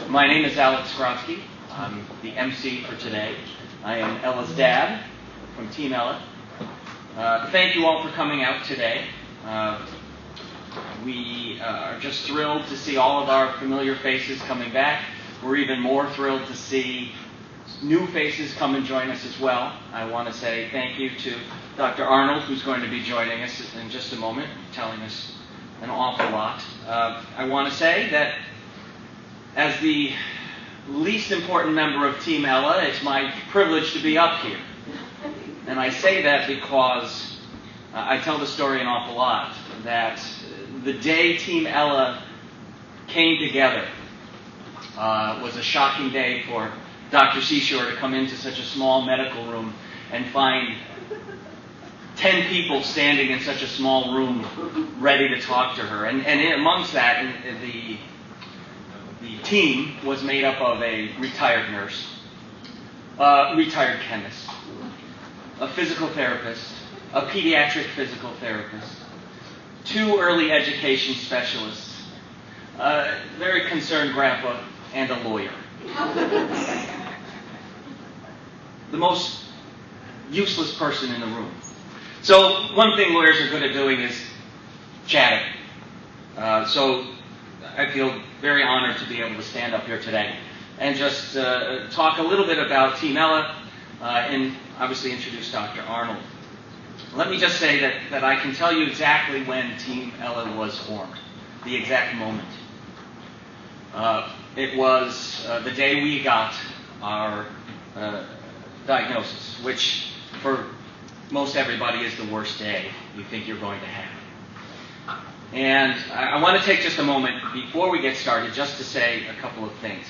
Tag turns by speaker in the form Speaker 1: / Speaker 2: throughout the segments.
Speaker 1: My name is Alex Grotsky. I'm the MC for today. I am Ella's dad from Team Ella. Thank you all for coming out today. We are just thrilled to see all of our familiar faces coming back. We're even more thrilled to see new faces come and join us as well. I want to say thank you to Dr. Arnold, who's going to be joining us in just a moment, telling us an awful lot. I want to say that as the least important member of Team Ella, it's my privilege to be up here. And I say that because I tell the story an awful lot, that the day Team Ella came together was a shocking day for Dr. Seashore to come into such a small medical room and find 10 people standing in such a small room ready to talk to her. And amongst that, the team was made up of a retired nurse, a retired chemist, a physical therapist, a pediatric physical therapist, 2 early education specialists, a very concerned grandpa, and a lawyer. The most useless person in the room. So one thing lawyers are good at doing is chatting. So I feel very honored to be able to stand up here today and just talk a little bit about Team Ella and obviously introduce Dr. Arnold. Let me just say that I can tell you exactly when Team Ella was formed, the exact moment. It was the day we got our diagnosis, which for most everybody is the worst day you think you're going to have. And I want to take just a moment before we get started just to say a couple of things.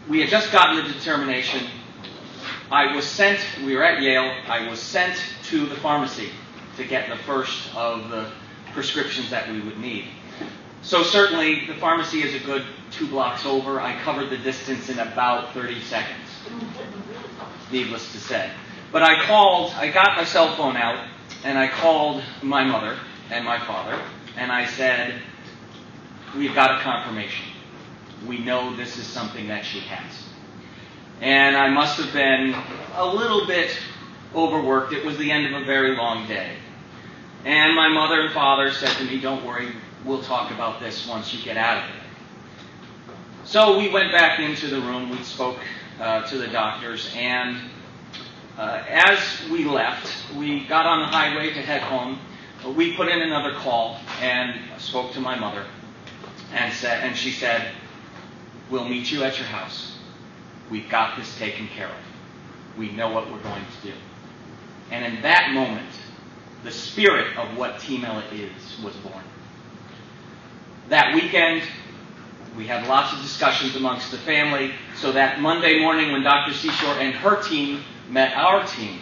Speaker 1: We had just gotten the determination. We were at Yale, I was sent to the pharmacy to get the first of the prescriptions that we would need. So certainly the pharmacy is a good 2 blocks over. I covered the distance in about 30 seconds, needless to say. But I got my cell phone out, and I called my mother and my father, and I said, we've got a confirmation. We know this is something that she has. And I must have been a little bit overworked. It was the end of a very long day. And my mother and father said to me, don't worry, we'll talk about this once you get out of it. So we went back into the room, we spoke to the doctors, and as we left, we got on the highway to head home. We put in another call and spoke to my mother, and she said, we'll meet you at your house. We've got this taken care of. We know what we're going to do. And in that moment, the spirit of what Team Ella is was born. That weekend, we had lots of discussions amongst the family, so that Monday morning when Dr. Seashore and her team met our team,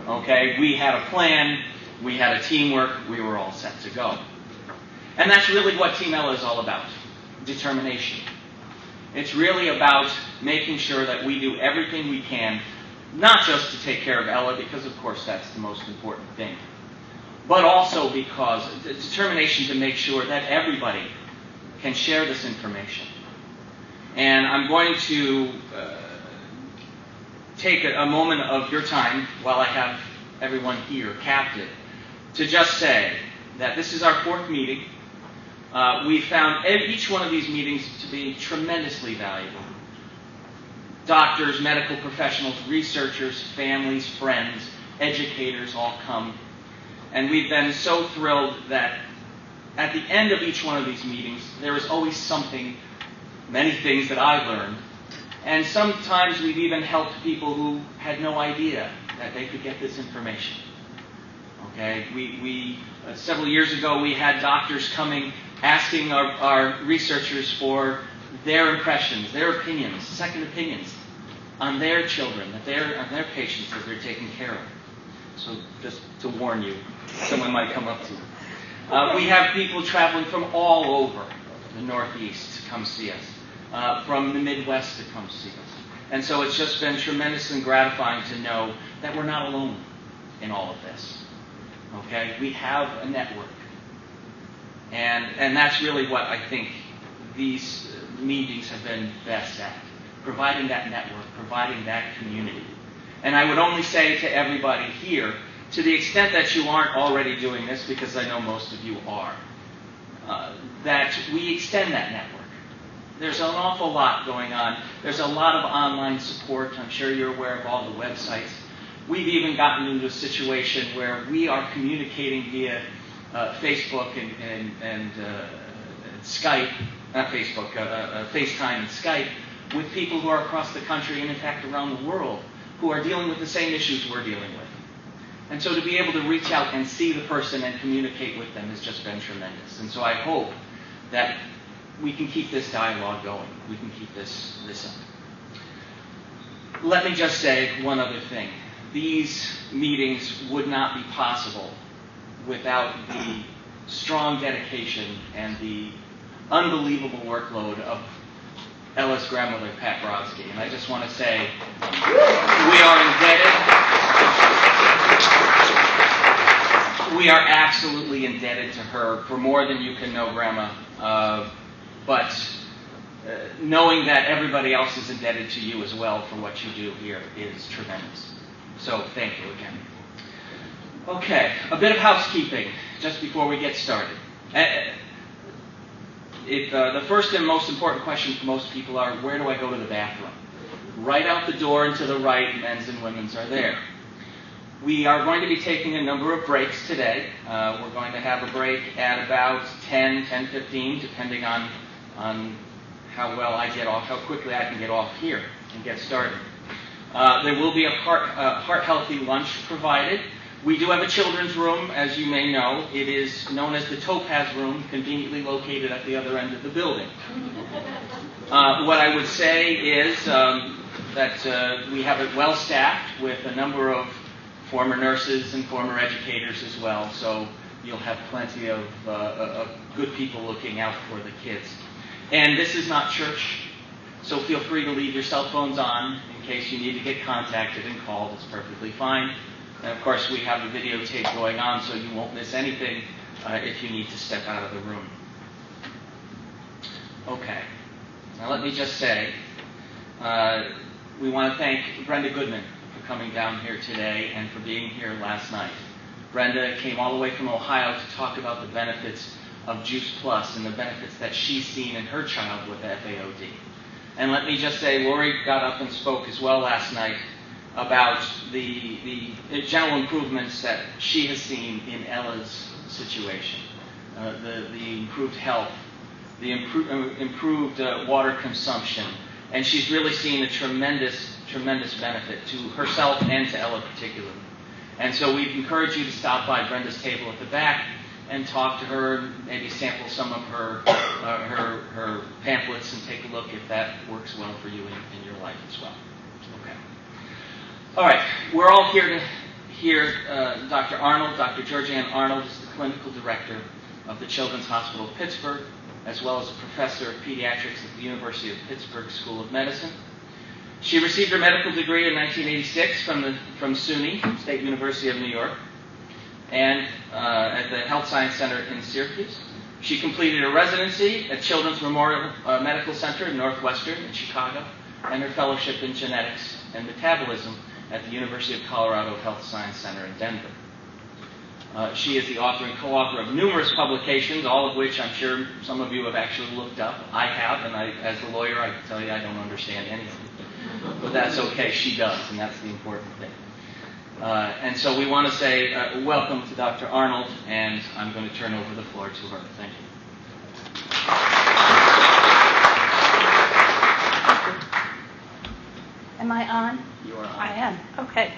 Speaker 1: okay, we had a plan, we had a teamwork, we were all set to go. And that's really what Team Ella is all about, determination. It's really about making sure that we do everything we can, not just to take care of Ella, because of course that's the most important thing, but also because the determination to make sure that everybody can share this information. And I'm going to take a moment of your time while I have everyone here captive to just say that this is our 4th meeting. We found each one of these meetings to be tremendously valuable. Doctors, medical professionals, researchers, families, friends, educators all come. And we've been so thrilled that at the end of each one of these meetings, there is always something, many things that I learned. And sometimes we've even helped people who had no idea that they could get this information. Okay, several years ago we had doctors coming asking our researchers for their impressions, their opinions, second opinions on their children, on their patients that they're taking care of. So just to warn you, someone might come up to you. We have people traveling from all over the Northeast to come see us, from the Midwest to come see us. And so it's just been tremendously gratifying to know that we're not alone in all of this. Okay? We have a network. And that's really what I think these meetings have been best at, providing that network, providing that community. And I would only say to everybody here, to the extent that you aren't already doing this, because I know most of you are, that we extend that network. There's an awful lot going on. There's a lot of online support. I'm sure you're aware of all the websites. We've even gotten into a situation where we are communicating via Facebook and Skype, not Facebook, FaceTime and Skype, with people who are across the country and in fact around the world who are dealing with the same issues we're dealing with. And so to be able to reach out and see the person and communicate with them has just been tremendous. And so I hope that we can keep this dialogue going. We can keep this up. Let me just say one other thing. These meetings would not be possible without the strong dedication and the unbelievable workload of Ella's grandmother, Pat Brodsky. And I just want to say we are indebted. We are absolutely indebted to her for more than you can know, Grandma. But knowing that everybody else is indebted to you as well for what you do here is tremendous. So thank you again. Okay, a bit of housekeeping just before we get started. The first and most important question for most people are, where do I go to the bathroom? Right out the door and to the right, men's and women's are there. We are going to be taking a number of breaks today. We're going to have a break at about 10:15, depending on how well I get off, how quickly I can get off here and get started. There will be a heart-healthy lunch provided. We do have a children's room, as you may know. It is known as the Topaz Room, conveniently located at the other end of the building. What I would say is that we have it well-staffed with a number of former nurses and former educators as well, so you'll have plenty of good people looking out for the kids. And this is not church, so feel free to leave your cell phones on in case you need to get contacted and called. It's perfectly fine. And of course, we have the videotape going on, so you won't miss anything if you need to step out of the room. Okay. Now let me just say, we want to thank Brenda Goodman for coming down here today and for being here last night. Brenda came all the way from Ohio to talk about the benefits of Juice Plus and the benefits that she's seen in her child with FAOD. And let me just say, Lori got up and spoke as well last night about the general improvements that she has seen in Ella's situation. The improved health, the improved water consumption. And she's really seen a tremendous benefit to herself and to Ella particularly. And so we encourage you to stop by Brenda's table at the back and talk to her, maybe sample some of her pamphlets and take a look if that works well for you in your life as well. Okay. All right. We're all here to hear Dr. Arnold. Dr. Georgianne Arnold is the clinical director of the Children's Hospital of Pittsburgh, as well as a professor of pediatrics at the University of Pittsburgh School of Medicine. She received her medical degree in 1986 from SUNY, State University of New York, and at the Health Science Center in Syracuse. She completed a residency at Children's Memorial Medical Center in Northwestern in Chicago, and her fellowship in genetics and metabolism at the University of Colorado Health Science Center in Denver. She is the author and co-author of numerous publications, all of which I'm sure some of you have actually looked up. I have, and as a lawyer, I can tell you I don't understand any of them. But that's okay, she does, and that's the important thing. And so we want to say welcome to Dr. Arnold, and I'm going to turn over the floor to her. Thank you.
Speaker 2: Am I on?
Speaker 1: You are on.
Speaker 2: I am. Okay.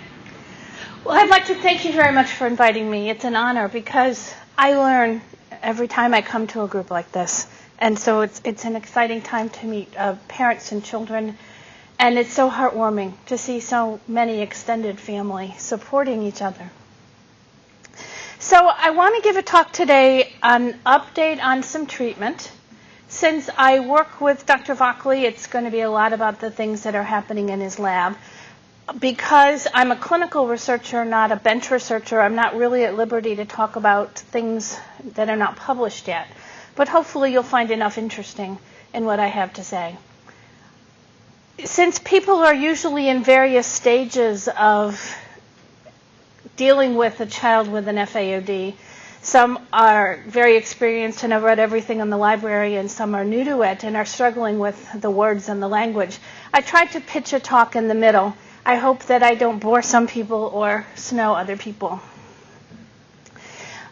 Speaker 2: Well, I'd like to thank you very much for inviting me. It's an honor because I learn every time I come to a group like this. And so it's an exciting time to meet parents and children. And it's so heartwarming to see so many extended family supporting each other. So I want to give a talk today on update on some treatment. Since I work with Dr. Vockley, it's going to be a lot about the things that are happening in his lab. Because I'm a clinical researcher, not a bench researcher, I'm not really at liberty to talk about things that are not published yet. But hopefully you'll find enough interesting in what I have to say. Since people are usually in various stages of dealing with a child with an FAOD, some are very experienced and have read everything in the library, and some are new to it and are struggling with the words and the language. I tried to pitch a talk in the middle. I hope that I don't bore some people or snow other people.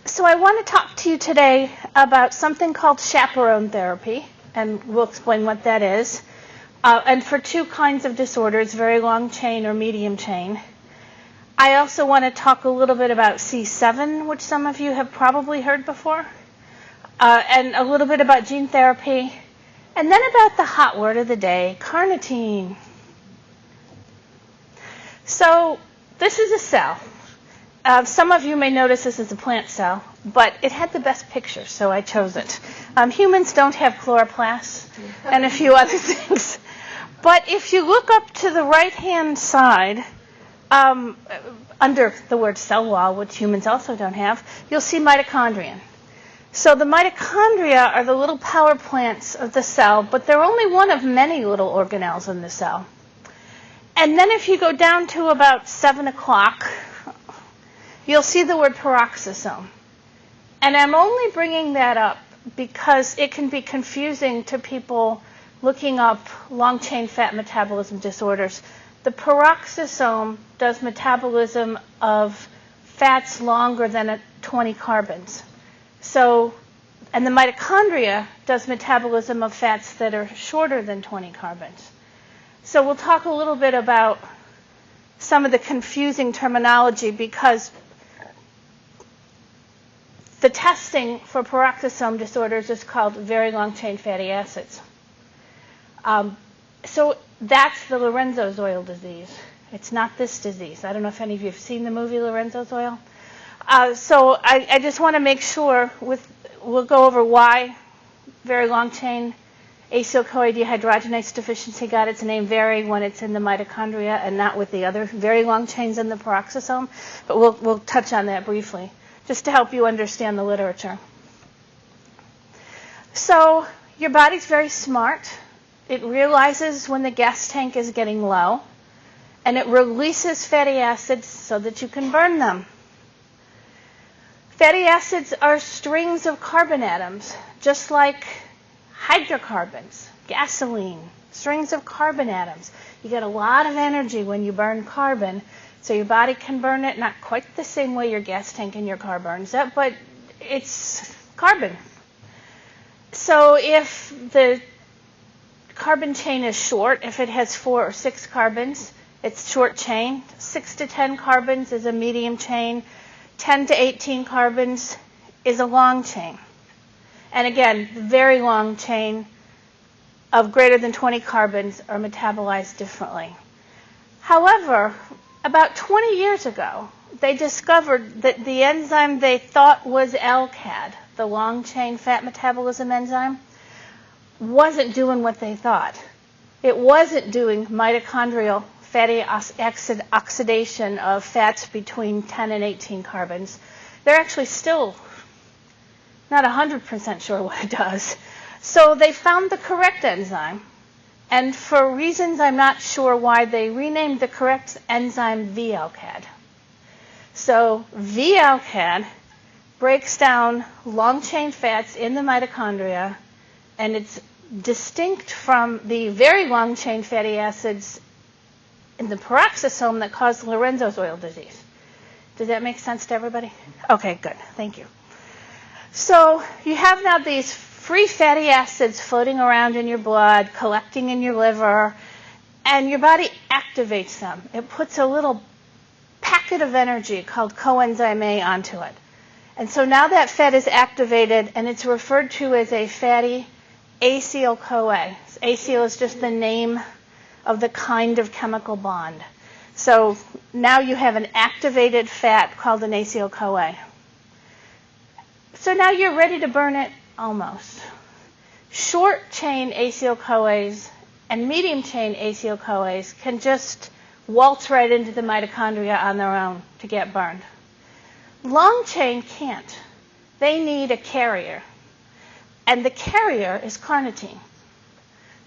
Speaker 2: So I want to talk to you today about something called chaperone therapy, and we'll explain what that is. And for two kinds of disorders, very long chain or medium chain. I also want to talk a little bit about C7, which some of you have probably heard before, and a little bit about gene therapy, and then about the hot word of the day, carnitine. So this is a cell. Some of you may notice this is a plant cell, but it had the best picture, so I chose it. Humans don't have chloroplasts and a few other things. But if you look up to the right-hand side, under the word cell wall, which humans also don't have, you'll see mitochondria. So the mitochondria are the little power plants of the cell, but they're only one of many little organelles in the cell. And then if you go down to about 7 o'clock, you'll see the word peroxisome. And I'm only bringing that up because it can be confusing to people looking up long-chain fat metabolism disorders. The peroxisome does metabolism of fats longer than 20 carbons. So, and the mitochondria does metabolism of fats that are shorter than 20 carbons. So we'll talk a little bit about some of the confusing terminology, because the testing for peroxisome disorders is called very long-chain fatty acids. So that's the Lorenzo's oil disease. It's not this disease. I don't know if any of you have seen the movie Lorenzo's oil. So I just want to make sure we'll go over why very long-chain acyl-CoA dehydrogenase deficiency got its name very when it's in the mitochondria and not with the other very long chains in the peroxisome. But we'll touch on that briefly, just to help you understand the literature. So your body's very smart. It realizes when the gas tank is getting low, and it releases fatty acids so that you can burn them. Fatty acids are strings of carbon atoms, just like hydrocarbons, gasoline, strings of carbon atoms. You get a lot of energy when you burn carbon, so your body can burn it not quite the same way your gas tank in your car burns it, but it's carbon. So if the carbon chain is short, if it has 4 or 6 carbons, it's short chain. 6 to 10 carbons is a medium chain. 10 to 18 carbons is a long chain. And again, the very long chain of greater than 20 carbons are metabolized differently. However, about 20 years ago, they discovered that the enzyme they thought was LCAD, the long-chain fat metabolism enzyme, wasn't doing what they thought. It wasn't doing mitochondrial fatty acid oxidation of fats between 10 and 18 carbons. They're actually still not 100% sure what it does. So they found the correct enzyme, and for reasons I'm not sure why, they renamed the correct enzyme VLCAD. So VLCAD breaks down long-chain fats in the mitochondria, and it's distinct from the very long-chain fatty acids in the peroxisome that cause Lorenzo's oil disease. Does that make sense to everybody? Okay, good. Thank you. So you have now these free fatty acids floating around in your blood, collecting in your liver, and your body activates them. It puts a little packet of energy called coenzyme A onto it. And so now that fat is activated, and it's referred to as a fatty acyl-CoA. Acyl is just the name of the kind of chemical bond. So now you have an activated fat called an acyl-CoA. So now you're ready to burn it almost. Short-chain acyl-CoAs and medium-chain acyl-CoAs can just waltz right into the mitochondria on their own to get burned. Long-chain can't. They need a carrier. And the carrier is carnitine.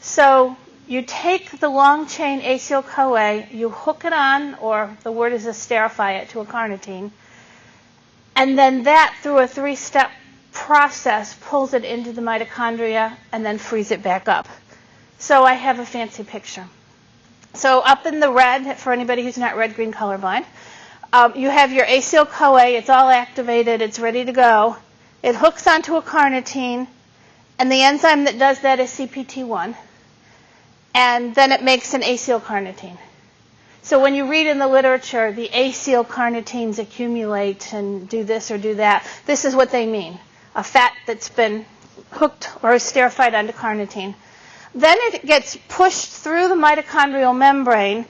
Speaker 2: So you take the long-chain acyl-CoA, you hook it on, or the word is esterify it to a carnitine, and then that, through a 3-step process, pulls it into the mitochondria and then frees it back up. So I have a fancy picture. So up in the red, for anybody who's not red-green colorblind, you have your acyl-CoA. It's all activated. It's ready to go. It hooks onto a carnitine, and the enzyme that does that is CPT1. And then it makes an acylcarnitine. So when you read in the literature, the acylcarnitines accumulate and do this or do that, this is what they mean. A fat that's been hooked or esterified onto carnitine. Then it gets pushed through the mitochondrial membrane,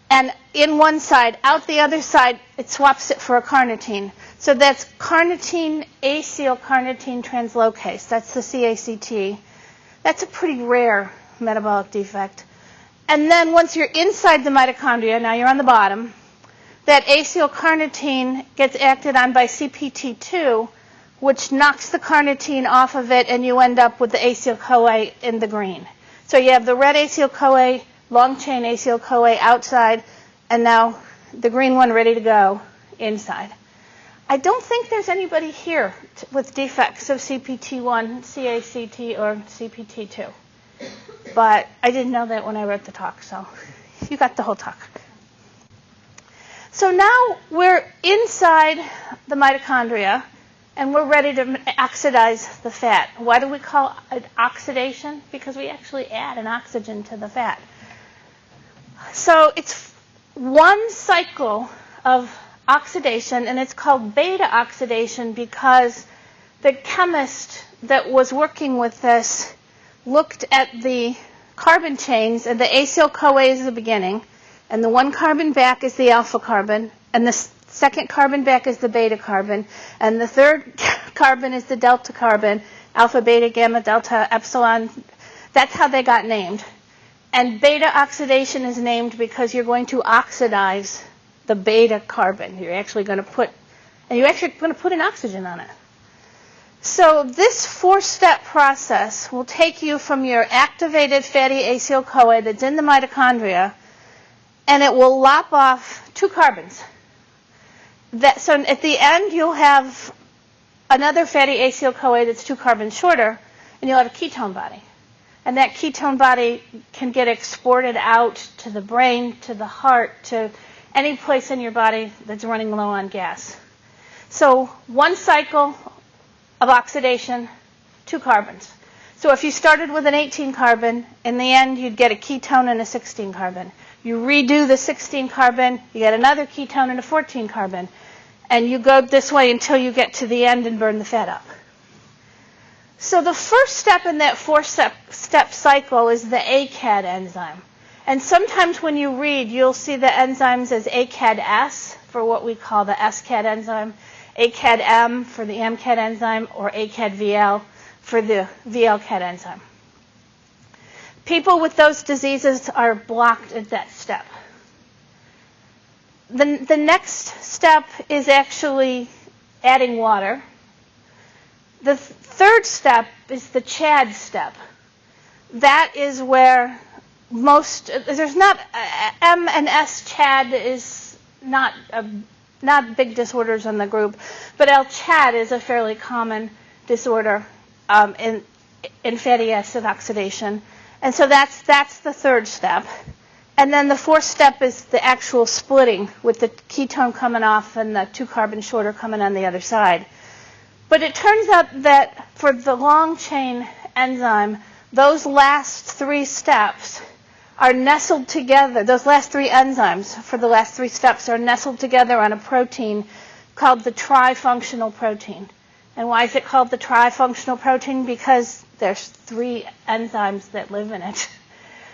Speaker 2: and in one side, out the other side, it swaps it for a carnitine. So that's carnitine acylcarnitine translocase. That's the CACT. That's a pretty rare metabolic defect. And then once you're inside the mitochondria, now you're on the bottom, that acylcarnitine gets acted on by CPT2, which knocks the carnitine off of it, and you end up with the acyl-CoA in the green. So you have the red acyl-CoA, long-chain acyl-CoA outside, and now the green one ready to go inside. I don't think there's anybody here with defects of CPT1, CACT, or CPT2. But I didn't know that when I wrote the talk, so you got the whole talk. So now we're inside the mitochondria, and we're ready to oxidize the fat. Why do we call it oxidation? Because we actually add an oxygen to the fat. So it's one cycle of oxidation, and it's called beta oxidation because the chemist that was working with this looked at the carbon chains, and the acyl-CoA is the beginning, and the one carbon back is the alpha carbon, and the second carbon back is the beta carbon, and the third carbon is the delta carbon, alpha, beta, gamma, delta, epsilon. That's how they got named. And beta oxidation is named because you're going to oxidize the beta carbon. You're actually going to put an oxygen on it. So this 4-step process will take you from your activated fatty acyl-CoA that's in the mitochondria, and it will lop off 2 carbons. So at the end, you'll have another fatty acyl-CoA that's 2 carbons shorter, and you'll have a ketone body. And that ketone body can get exported out to the brain, to the heart, to any place in your body that's running low on gas. So one cycle of oxidation, 2 carbons. So if you started with an 18 carbon, in the end you'd get a ketone and a 16 carbon. You redo the 16 carbon, you get another ketone and a 14 carbon. And you go this way until you get to the end and burn the fat up. So the first step in that 4-step cycle is the ACAD enzyme. And sometimes when you read, you'll see the enzymes as ACAD-S for what we call the SCAD enzyme, ACAD-M for the AMCAD enzyme, or ACAD-VL for the VLCAD enzyme. People with those diseases are blocked at that step. The next step is actually adding water. The third step is the CHAD step. That is where there's not, M and S CHAD is not big disorders in the group, but L-CHAD is a fairly common disorder in fatty acid oxidation. And so that's the third step. And then the 4th step is the actual splitting with the ketone coming off and the 2 carbon shorter coming on the other side. But it turns out that for the long chain enzyme, those last 3 steps are nestled together. Those last 3 enzymes for the last 3 steps are nestled together on a protein called the trifunctional protein. And why is it called the trifunctional protein? Because there's 3 enzymes that live in it.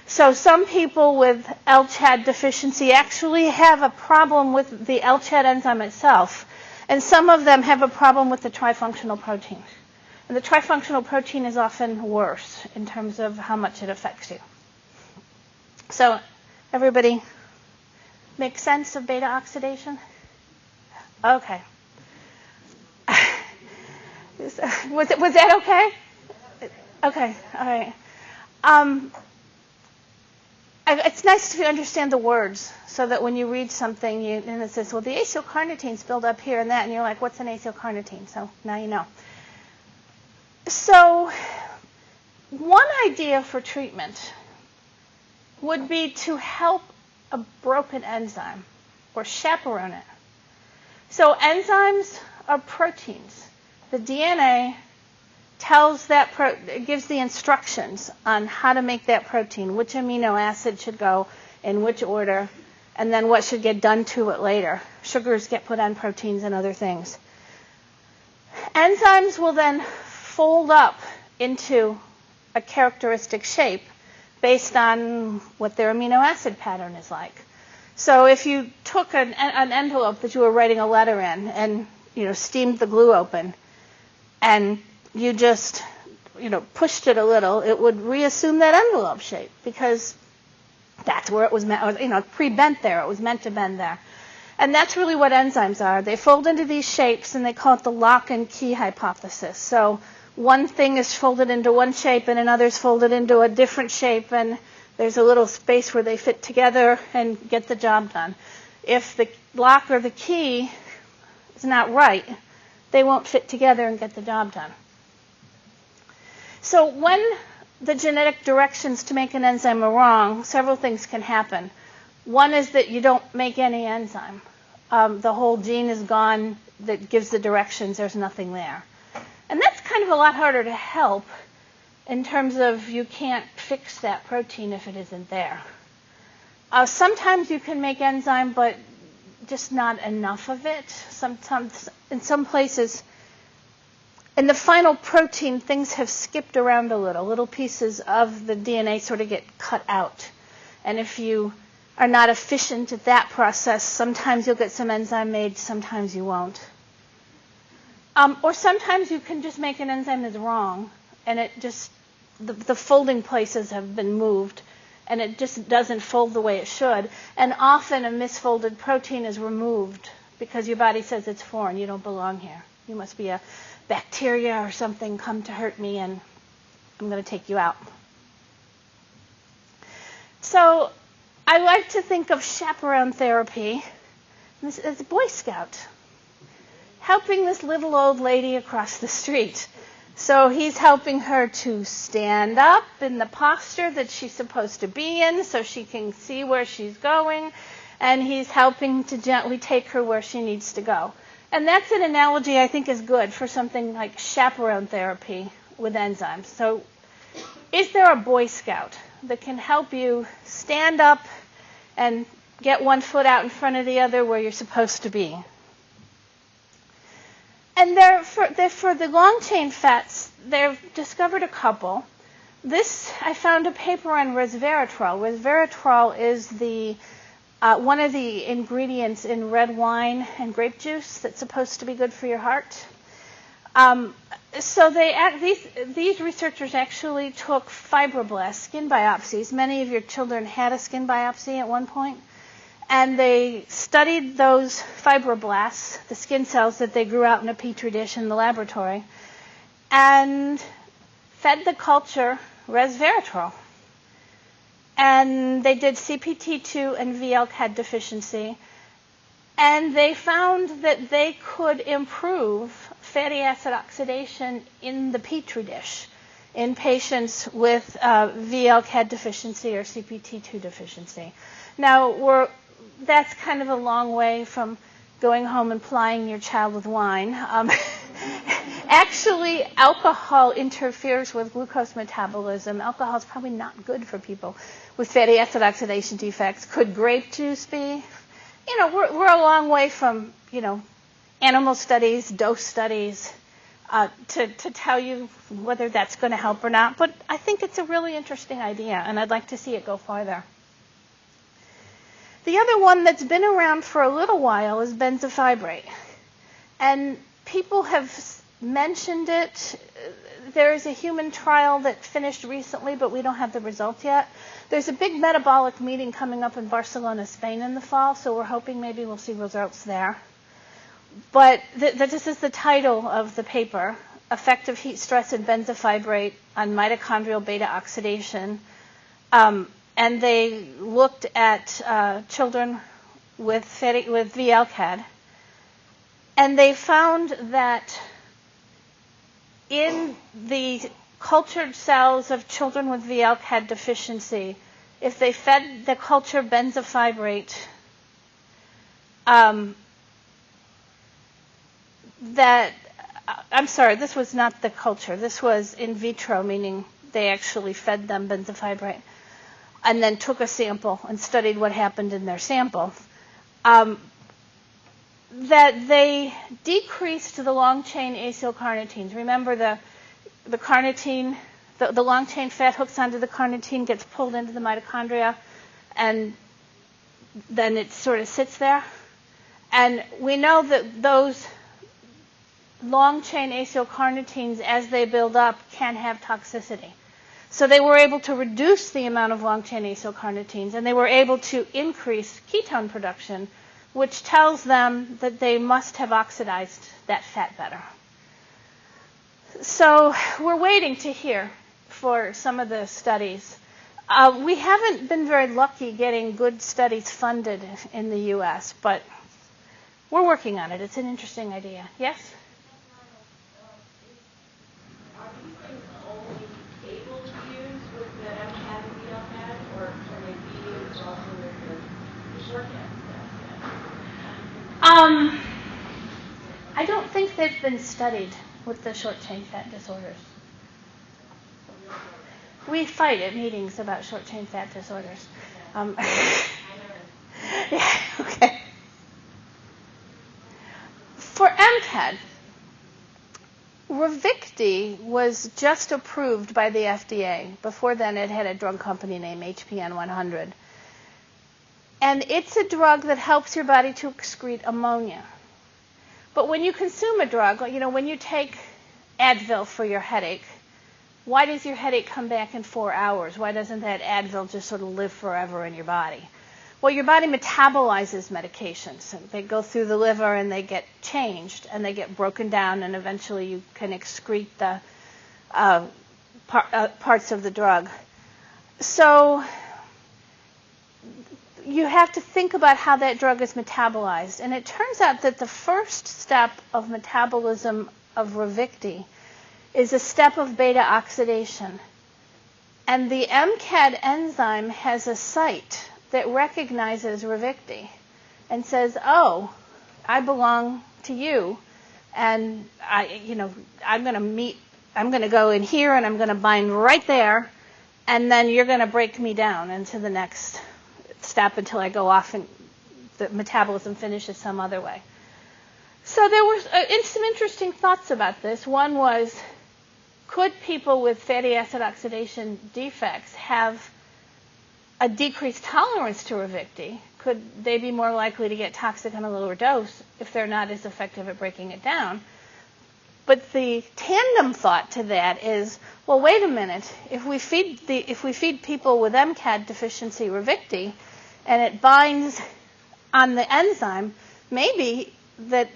Speaker 2: So some people with L-CHAD deficiency actually have a problem with the L-CHAD enzyme itself. And some of them have a problem with the trifunctional protein. And the trifunctional protein is often worse in terms of how much it affects you. So everybody make sense of beta oxidation? Okay. Was that okay? Okay, all right. It's nice to understand the words so that when you read something and it says, well, the acylcarnitine's build up here and that, and you're like, what's an acylcarnitine? So now you know. So one idea for treatment would be to help a broken enzyme or chaperone it. So enzymes are proteins. The DNA tells it gives the instructions on how to make that protein, which amino acid should go in which order, and then what should get done to it later. Sugars get put on proteins and other things. Enzymes will then fold up into a characteristic shape based on what their amino acid pattern is like. So if you took an envelope that you were writing a letter in and steamed the glue open, and you just pushed it a little, it would reassume that envelope shape because that's where it was meant, pre-bent there. It was meant to bend there. And that's really what enzymes are. They fold into these shapes, and they call it the lock and key hypothesis. So one thing is folded into one shape, and another's folded into a different shape, and there's a little space where they fit together and get the job done. If the lock or the key is not right, they won't fit together and get the job done. So when the genetic directions to make an enzyme are wrong, several things can happen. One is that you don't make any enzyme. The whole gene is gone that gives the directions. There's nothing there. And that's kind of a lot harder to help in terms of you can't fix that protein if it isn't there. Sometimes you can make enzyme, but just not enough of it. Sometimes, in some places, in the final protein, things have skipped around a little. Little pieces of the DNA sort of get cut out. And if you are not efficient at that process, sometimes you'll get some enzyme made, sometimes you won't. Or sometimes you can just make an enzyme that's wrong, and it just, the folding places have been moved, and it just doesn't fold the way it should. And often a misfolded protein is removed because your body says it's foreign. You don't belong here. You must be a bacteria or something come to hurt me, and I'm going to take you out. So I like to think of chaperone therapy as a Boy Scout, helping this little old lady across the street. So he's helping her to stand up in the posture that she's supposed to be in so she can see where she's going, and he's helping to gently take her where she needs to go. And that's an analogy I think is good for something like chaperone therapy with enzymes. So is there a Boy Scout that can help you stand up and get one foot out in front of the other where you're supposed to be? And for the long-chain fats, they've discovered a couple. I found a paper on resveratrol. Resveratrol is one of the ingredients in red wine and grape juice that's supposed to be good for your heart. So these researchers actually took fibroblasts, skin biopsies. Many of your children had a skin biopsy at one point. And they studied those fibroblasts, the skin cells that they grew out in a petri dish in the laboratory, and fed the culture resveratrol. And they did CPT2 and VLCAD deficiency, and they found that they could improve fatty acid oxidation in the petri dish in patients with VLCAD deficiency or CPT2 deficiency. Now, that's kind of a long way from going home and plying your child with wine. Actually, alcohol interferes with glucose metabolism. Alcohol is probably not good for people with fatty acid oxidation defects. Could grape juice be? We're a long way from, animal studies, dose studies, to tell you whether that's going to help or not. But I think it's a really interesting idea, and I'd like to see it go farther. The other one that's been around for a little while is benzofibrate. And people have mentioned it. There is a human trial that finished recently, but we don't have the results yet. There's a big metabolic meeting coming up in Barcelona, Spain in the fall, so we're hoping maybe we'll see results there. But this is the title of the paper. effect of heat stress and benzofibrate on mitochondrial beta oxidation. And they looked at children with VLCAD. And they found that in the cultured cells of children with VLCAD deficiency, if they fed the culture benzofibrate, this was not the culture. This was in vitro, meaning they actually fed them benzofibrate and then took a sample and studied what happened in their sample. That they decreased the long-chain acylcarnitines. Remember the carnitine, the long-chain fat hooks onto the carnitine, gets pulled into the mitochondria, and then it sort of sits there. And we know that those long-chain acylcarnitines, as they build up, can have toxicity. So they were able to reduce the amount of long-chain acylcarnitines, and they were able to increase ketone production, which tells them that they must have oxidized that fat better. So we're waiting to hear for some of the studies. We haven't been very lucky getting good studies funded in the U.S., but we're working on it. It's an interesting idea. Yes?
Speaker 3: Are these things only able to use with the MCAD and VLCAD, or can they be used also with the shortcut?
Speaker 2: I don't think they've been studied with the short-chain fat disorders. We fight at meetings about short-chain fat disorders. Yeah, okay. For MCAD, Ravicti was just approved by the FDA. Before then, it had a drug company named HPN 100. And it's a drug that helps your body to excrete ammonia. But when you consume a drug, when you take Advil for your headache, why does your headache come back in 4 hours? Why doesn't that Advil just sort of live forever in your body? Well, your body metabolizes medications. They go through the liver and they get changed and they get broken down, and eventually you can excrete the parts of the drug. So you have to think about how that drug is metabolized. And it turns out that the first step of metabolism of Ravicti is a step of beta oxidation. And the MCAD enzyme has a site that recognizes Ravicti and says, oh, I belong to you, and I'm going to go in here and I'm going to bind right there, and then you're going to break me down into the next step until I go off and the metabolism finishes some other way. So there were some interesting thoughts about this. One was, could people with fatty acid oxidation defects have a decreased tolerance to Ravicti? Could they be more likely to get toxic on a lower dose if they're not as effective at breaking it down? But the tandem thought to that is, well, wait a minute. If we feed people with MCAD deficiency Ravicti, and it binds on the enzyme, maybe that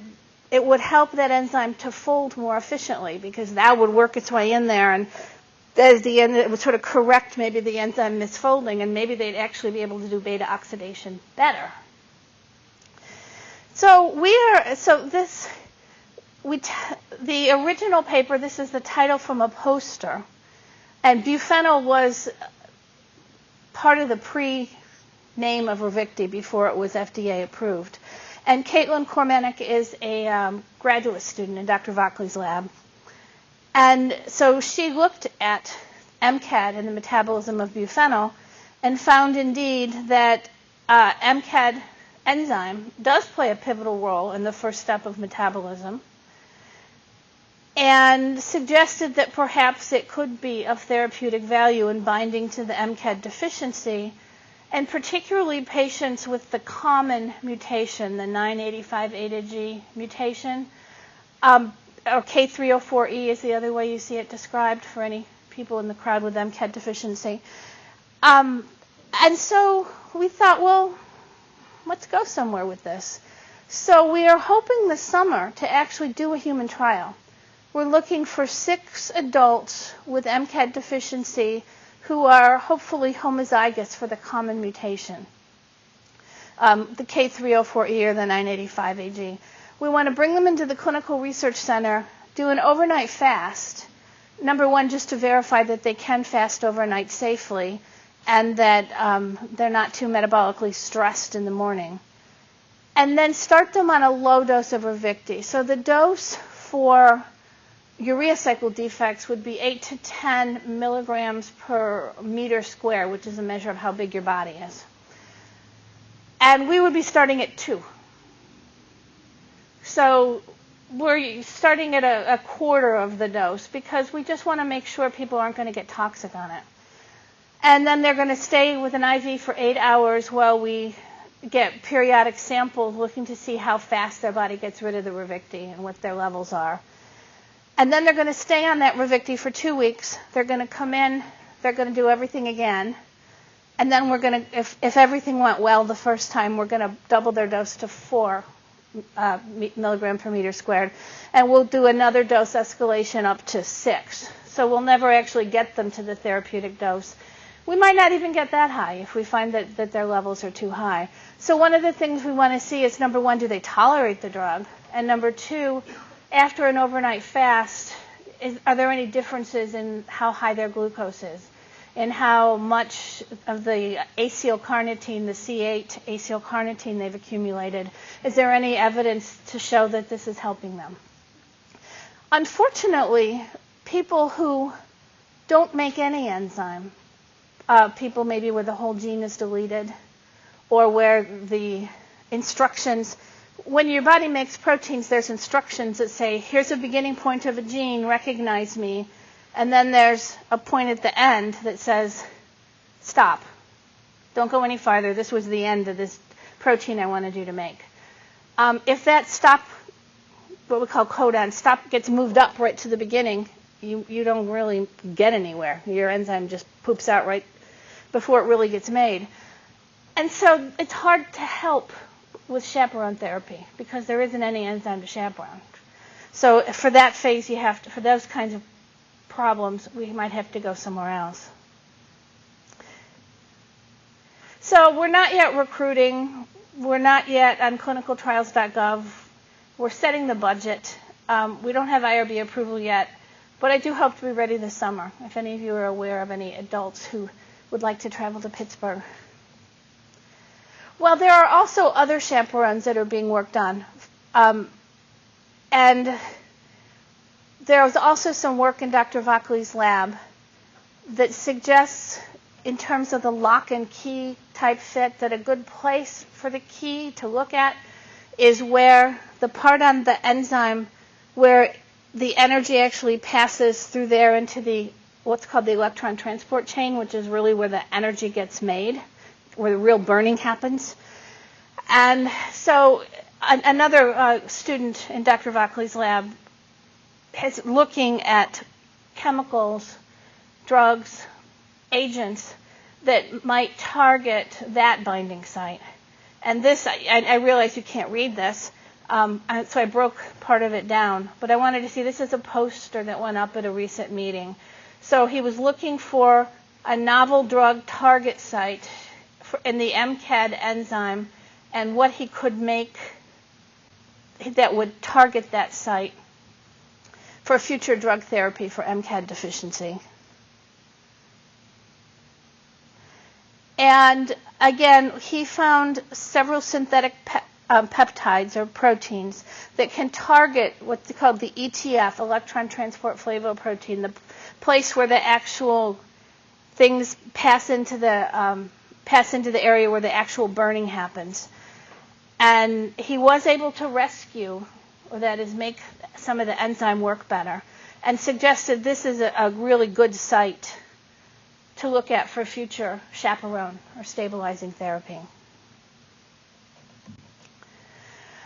Speaker 2: it would help that enzyme to fold more efficiently, because that would work its way in there, and as the end, it would sort of correct maybe the enzyme misfolding, and maybe they'd actually be able to do beta oxidation better. The original paper, this is the title from a poster, and buphenyl was part of the pre-name of Ravicti before it was FDA approved. And Caitlin Kormanek is a graduate student in Dr. Vockley's lab. And so she looked at MCAD and the metabolism of buphenyl and found indeed that MCAD enzyme does play a pivotal role in the first step of metabolism, and suggested that perhaps it could be of therapeutic value in binding to the MCAD deficiency, and particularly patients with the common mutation, the 985 eta G mutation, or K304E is the other way you see it described for any people in the crowd with MCAD deficiency. And so we thought, well, let's go somewhere with this. So we are hoping this summer to actually do a human trial. we're looking for 6 adults with MCAD deficiency who are hopefully homozygous for the common mutation, the K304E or the 985AG. We want to bring them into the Clinical Research Center, do an overnight fast. Number one, just to verify that they can fast overnight safely and that they're not too metabolically stressed in the morning. And then start them on a low dose of Ravicti. So the dose for urea cycle defects would be 8 to 10 milligrams per meter square, which is a measure of how big your body is. And we would be starting at 2. So we're starting at a quarter of the dose because we just want to make sure people aren't going to get toxic on it. And then they're going to stay with an IV for 8 hours while we get periodic samples looking to see how fast their body gets rid of the Ravicti and what their levels are. And then they're going to stay on that Ravicti for 2 weeks. They're going to come in, they're going to do everything again. And then we're going to, if everything went well the first time, we're going to double their dose to 4 milligram per meter squared. And we'll do another dose escalation up to 6. So we'll never actually get them to the therapeutic dose. We might not even get that high if we find that their levels are too high. So one of the things we want to see is, number one, do they tolerate the drug? And number two, after an overnight fast, are there any differences in how high their glucose is? And how much of the acylcarnitine, the C8 acylcarnitine they've accumulated? Is there any evidence to show that this is helping them? Unfortunately, people who don't make any enzyme, people maybe where the whole gene is deleted, or where the instructions, when your body makes proteins, there's instructions that say, here's a beginning point of a gene, recognize me, and then there's a point at the end that says, stop. Don't go any farther. This was the end of this protein I wanted you to make. If that stop, what we call codon, stop gets moved up right to the beginning, you don't really get anywhere. Your enzyme just poops out right before it really gets made. And so it's hard to help with chaperone therapy because there isn't any enzyme to chaperone. So for that phase, you have to, for those kinds of problems, we might have to go somewhere else. So we're not yet recruiting. We're not yet on clinicaltrials.gov. We're setting the budget. We don't have IRB approval yet, but I do hope to be ready this summer, if any of you are aware of any adults who would like to travel to Pittsburgh. Well, there are also other chaperones that are being worked on. And there was also some work in Dr. Vackley's lab that suggests, in terms of the lock and key type fit, that a good place for the key to look at is where the part on the enzyme where the energy actually passes through there into the what's called the electron transport chain, which is really where the energy gets made, where the real burning happens. And so another student in Dr. Vackley's lab is looking at chemicals, drugs, agents that might target that binding site. And this, I realize you can't read this, so I broke part of it down. But I wanted to see, this is a poster that went up at a recent meeting. So he was looking for a novel drug target site in the MCAD enzyme and what he could make that would target that site for future drug therapy for MCAD deficiency. And again, he found several synthetic peptides or proteins that can target what's called the ETF, electron transport flavoprotein, the place where the actual things pass into the area where the actual burning happens. And he was able to rescue, or that is make some of the enzyme work better, and suggested this is a really good site to look at for future chaperone or stabilizing therapy.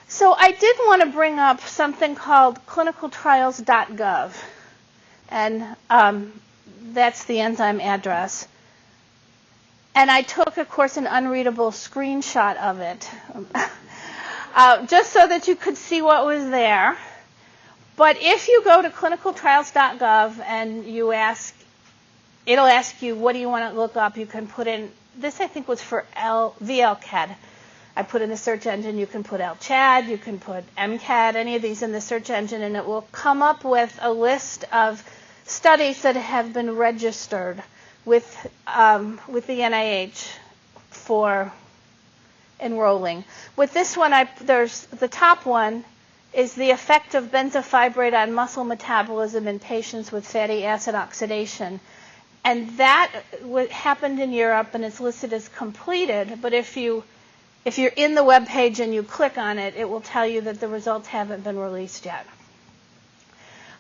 Speaker 2: So I did want to bring up something called clinicaltrials.gov, and that's the enzyme address. And I took, of course, an unreadable screenshot of it, just so that you could see what was there. But if you go to clinicaltrials.gov and you ask, it'll ask you, what do you want to look up? You can put in, this I think was for VLCAD. I put in the search engine, you can put LCHAD, you can put MCAD, any of these in the search engine, and it will come up with a list of studies that have been registered with the NIH for enrolling. With this one, there's the top one is the effect of benzofibrate on muscle metabolism in patients with fatty acid oxidation. And that happened in Europe, and it's listed as completed, but if you're in the web page and you click on it, it will tell you that the results haven't been released yet.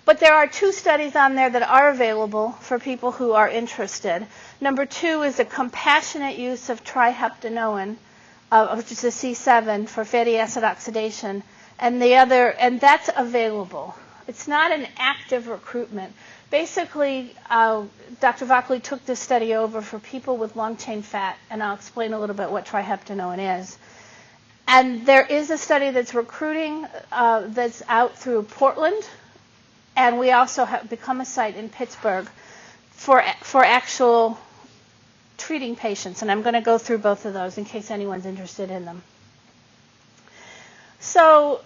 Speaker 2: But there are 2 studies on there that are available for people who are interested. Number 2 is a compassionate use of triheptanoin, which is a C7 for fatty acid oxidation, and that's available. It's not an active recruitment. Basically, Dr. Vockley took this study over for people with long-chain fat, and I'll explain a little bit what triheptanoin is. And there is a study that's recruiting that's out through Portland, and we also have become a site in Pittsburgh for actual treating patients. And I'm going to go through both of those in case anyone's interested in them. So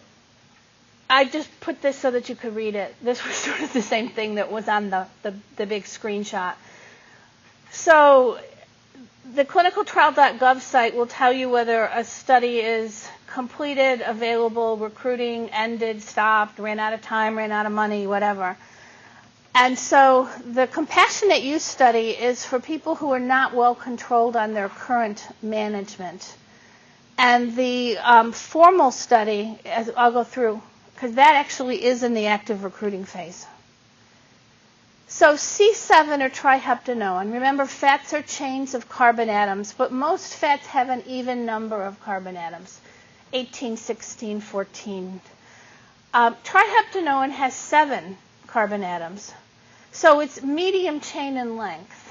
Speaker 2: I just put this so that you could read it. This was sort of the same thing that was on the big screenshot. So the clinicaltrial.gov site will tell you whether a study is completed, available, recruiting, ended, stopped, ran out of time, ran out of money, whatever. And so the compassionate use study is for people who are not well controlled on their current management. And the formal study, as I'll go through, because that actually is in the active recruiting phase. So C7 or triheptanoin, remember fats are chains of carbon atoms, but most fats have an even number of carbon atoms, 18, 16, 14. Triheptanoin has 7 carbon atoms, so it's medium chain in length.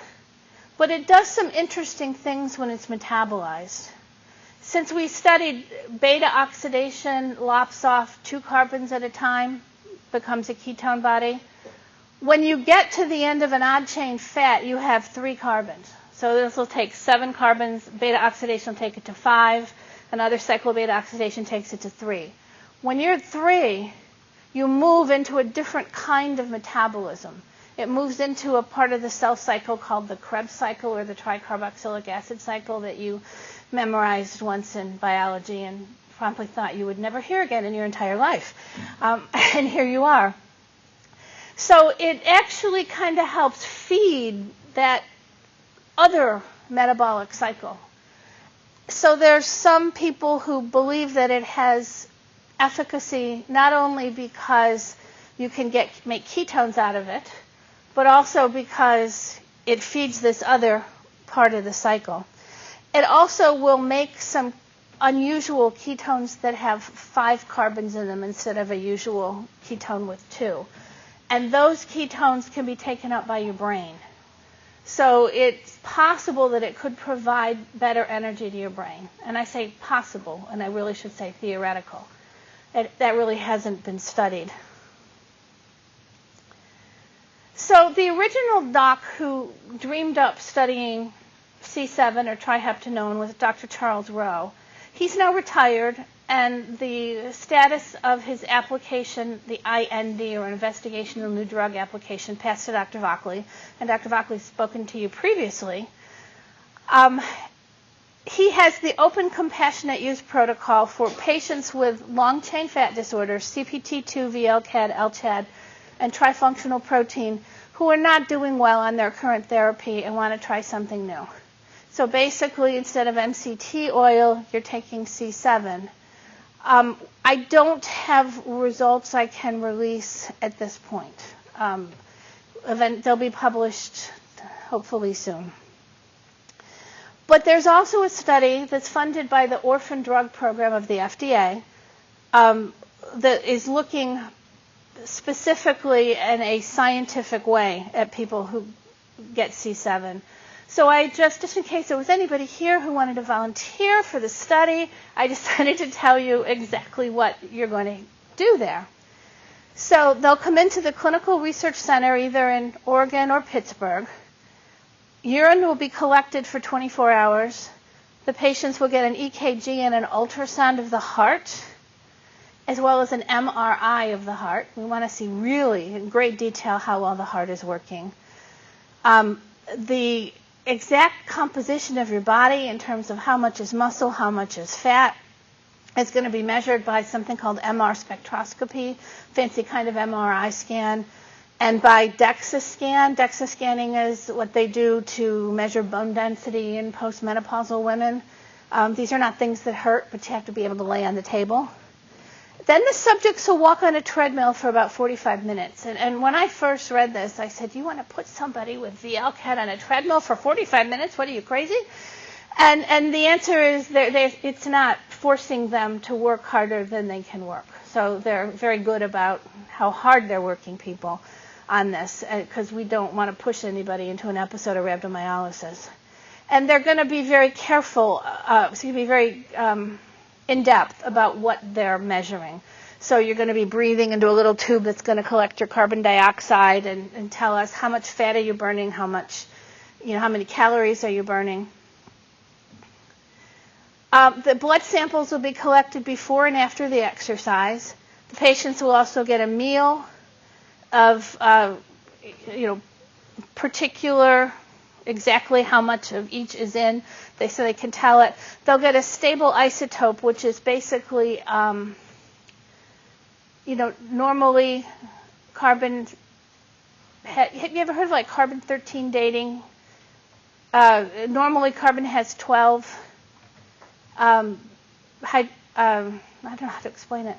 Speaker 2: But it does some interesting things when it's metabolized. Since we studied beta oxidation lops off 2 carbons at a time, becomes a ketone body. When you get to the end of an odd chain fat, you have 3 carbons. So this will take 7 carbons. Beta oxidation will take it to 5. Another cycle of beta oxidation takes it to 3. When you're at 3, you move into a different kind of metabolism. It moves into a part of the cell cycle called the Krebs cycle, or the tricarboxylic acid cycle that you memorized once in biology and promptly thought you would never hear again in your entire life. And here you are. So it actually kind of helps feed that other metabolic cycle. So there's some people who believe that it has efficacy not only because you can make ketones out of it, but also because it feeds this other part of the cycle. It also will make some unusual ketones that have 5 carbons in them instead of a usual ketone with 2. And those ketones can be taken up by your brain. So it's possible that it could provide better energy to your brain. And I say possible, and I really should say theoretical. That really hasn't been studied. So the original doc who dreamed up studying C7 or triheptanoin was Dr. Charles Rowe. He's now retired, and the status of his application, the IND, or Investigational New Drug Application, passed to Dr. Vockley, and Dr. Vockley's spoken to you previously. He has the open compassionate use protocol for patients with long-chain fat disorders, CPT2, VLCAD, LCHAD, and trifunctional protein, who are not doing well on their current therapy and want to try something new. So basically, instead of MCT oil, you're taking C7. I don't have results I can release at this point. They'll be published hopefully soon. But there's also a study that's funded by the Orphan Drug Program of the FDA that is looking specifically in a scientific way at people who get C7. So just in case there was anybody here who wanted to volunteer for the study, I decided to tell you exactly what you're going to do there. So they'll come into the clinical research center either in Oregon or Pittsburgh. Urine will be collected for 24 hours. The patients will get an EKG and an ultrasound of the heart, as well as an MRI of the heart. We want to see really in great detail how well the heart is working. The exact composition of your body in terms of how much is muscle, how much is fat, is going to be measured by something called MR spectroscopy, fancy kind of MRI scan, and by DEXA scan. DEXA scanning is what they do to measure bone density in postmenopausal women. These are not things that hurt, but you have to be able to lay on the table. Then the subjects will walk on a treadmill for about 45 minutes. And when I first read this, I said, you want to put somebody with VLCAD on a treadmill for 45 minutes? What, are you crazy? And the answer is it's not forcing them to work harder than they can work. So they're very good about how hard they're working people on this, because we don't want to push anybody into an episode of rhabdomyolysis. And they're going to be very careful, very in-depth about what they're measuring. So you're going to be breathing into a little tube that's going to collect your carbon dioxide and tell us how much fat are you burning, how many calories are you burning. The blood samples will be collected before and after the exercise. The patients will also get a meal of, particular, exactly how much of each is in. So they can tell it. They'll get a stable isotope, which is basically, normally carbon. Have you ever heard of carbon-13 dating? Normally carbon has 12. I don't know how to explain it.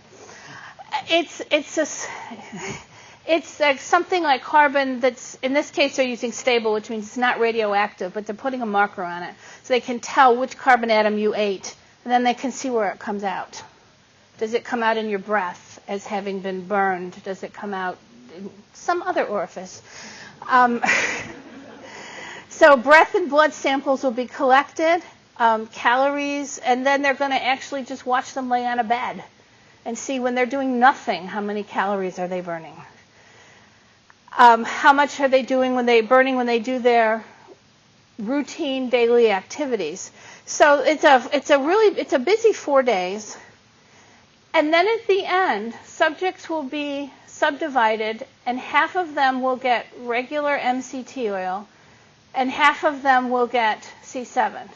Speaker 2: It's something like carbon that's, in this case, they're using stable, which means it's not radioactive, but they're putting a marker on it. So they can tell which carbon atom you ate, and then they can see where it comes out. Does it come out in your breath as having been burned? Does it come out in some other orifice? So breath and blood samples will be collected, calories, and then they're going to actually just watch them lay on a bed and see when they're doing nothing, how many calories are they burning. How much are they doing when they do their routine daily activities. So it's a busy 4 days. And then at the end, subjects will be subdivided, and half of them will get regular MCT oil, and half of them will get C7.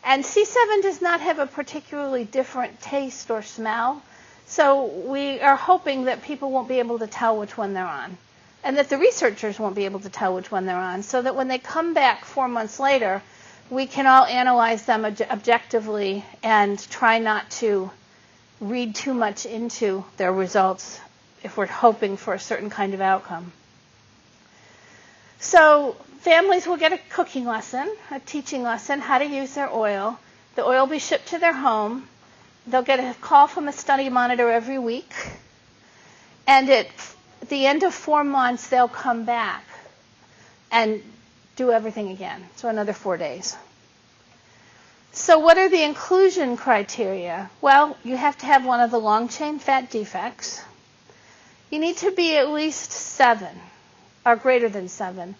Speaker 2: And C7 does not have a particularly different taste or smell, so we are hoping that people won't be able to tell which one they're on, and that the researchers won't be able to tell which one they're on, so that when they come back 4 months later, we can all analyze them objectively and try not to read too much into their results if we're hoping for a certain kind of outcome. So families will get a cooking lesson, a teaching lesson, how to use their oil. The oil will be shipped to their home. They'll get a call from a study monitor every week. And at the end of 4 months, they'll come back and do everything again. So another 4 days. So what are the inclusion criteria? Well, you have to have one of the long-chain fat defects. You need to be at least 7 or greater than 7,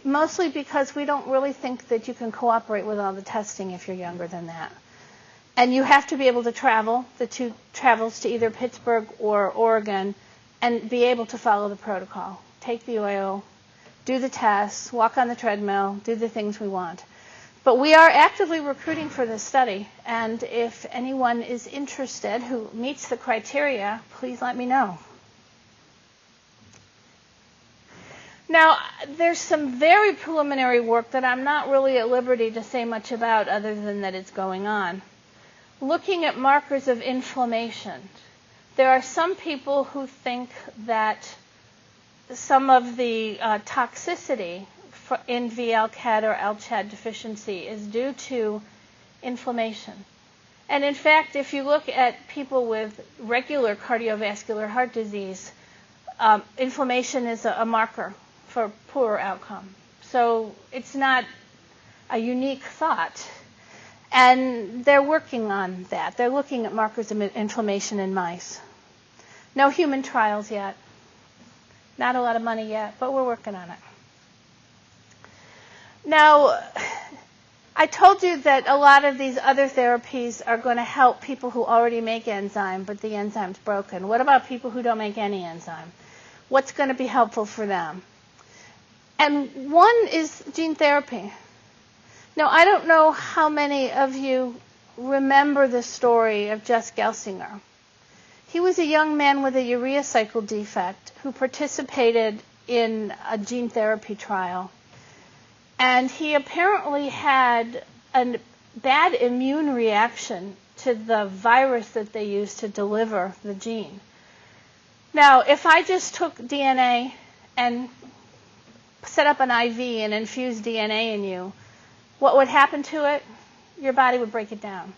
Speaker 2: mostly because we don't really think that you can cooperate with all the testing if you're younger than that. And you have to be able to travel, the 2 travels to either Pittsburgh or Oregon, and be able to follow the protocol. Take the oil, do the tests, walk on the treadmill, do the things we want. But we are actively recruiting for this study, and if anyone is interested who meets the criteria, please let me know. Now, there's some very preliminary work that I'm not really at liberty to say much about other than that it's going on. Looking at markers of inflammation. There are some people who think that some of the toxicity in VLCAD or LCHAD deficiency is due to inflammation. And in fact, if you look at people with regular cardiovascular heart disease, inflammation is a marker for poorer outcome. So it's not a unique thought. And they're working on that. They're looking at markers of inflammation in mice. No human trials yet. Not a lot of money yet, but we're working on it. Now, I told you that a lot of these other therapies are going to help people who already make enzyme, but the enzyme's broken. What about people who don't make any enzyme? What's going to be helpful for them? And one is gene therapy. Now, I don't know how many of you remember the story of Jess Gelsinger. He was a young man with a urea cycle defect who participated in a gene therapy trial. And he apparently had a bad immune reaction to the virus that they used to deliver the gene. Now, if I just took DNA and set up an IV and infused DNA in you, what would happen to it? Your body would break it down.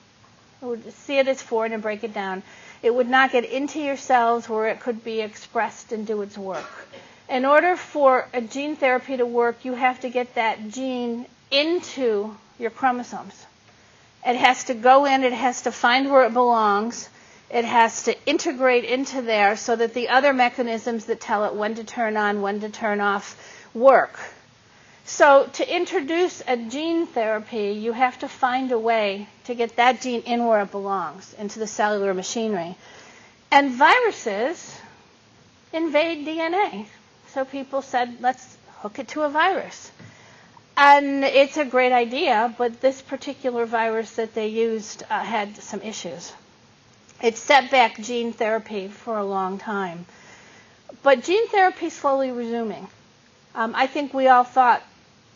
Speaker 2: It would see it as foreign and break it down. It would not get into your cells where it could be expressed and do its work. In order for a gene therapy to work, you have to get that gene into your chromosomes. It has to go in, it has to find where it belongs, it has to integrate into there so that the other mechanisms that tell it when to turn on, when to turn off, work. So to introduce a gene therapy, you have to find a way to get that gene in where it belongs, into the cellular machinery. And viruses invade DNA. So people said, let's hook it to a virus. And it's a great idea, but this particular virus that they used had some issues. It set back gene therapy for a long time. But gene therapy is slowly resuming. I think we all thought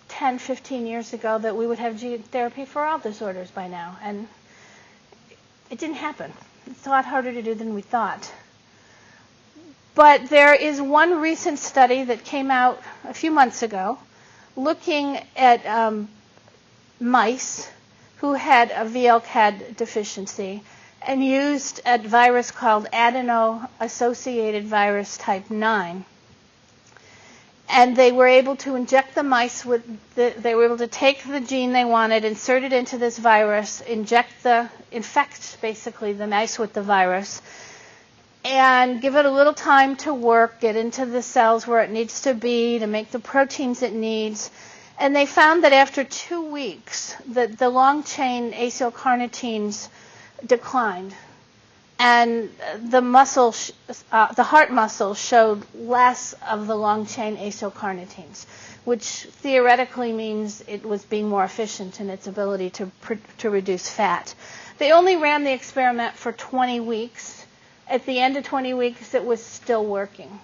Speaker 2: 10, 15 years ago that we would have gene therapy for all disorders by now, and it didn't happen. It's a lot harder to do than we thought. But there is one recent study that came out a few months ago looking at mice who had a VLCAD deficiency and used a virus called adeno-associated virus type 9. And they were able to inject the mice with they were able to take the gene they wanted, insert it into this virus, infect basically the mice with the virus, and give it a little time to work, get into the cells where it needs to be, to make the proteins it needs. And they found that after 2 weeks, that the long-chain acylcarnitines declined. And the heart muscle showed less of the long-chain acylcarnitines, which theoretically means it was being more efficient in its ability to reduce fat. They only ran the experiment for 20 weeks. At the end of 20 weeks, it was still working.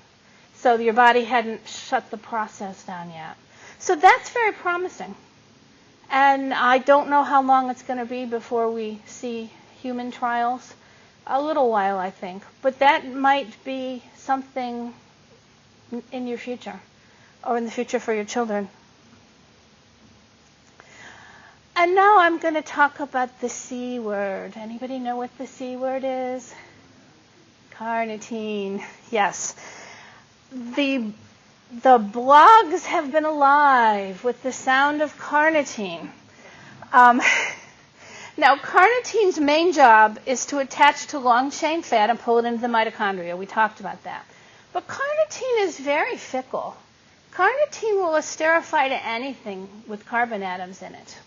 Speaker 2: So your body hadn't shut the process down yet. So that's very promising. And I don't know how long it's going to be before we see human trials. A little while, I think. But that might be something in your future, or in the future for your children. And now I'm going to talk about the C word. Anybody know what the C word is? Carnitine. Yes. The blogs have been alive with the sound of carnitine. Now, carnitine's main job is to attach to long-chain fat and pull it into the mitochondria. We talked about that. But carnitine is very fickle. Carnitine will esterify to anything with carbon atoms in it.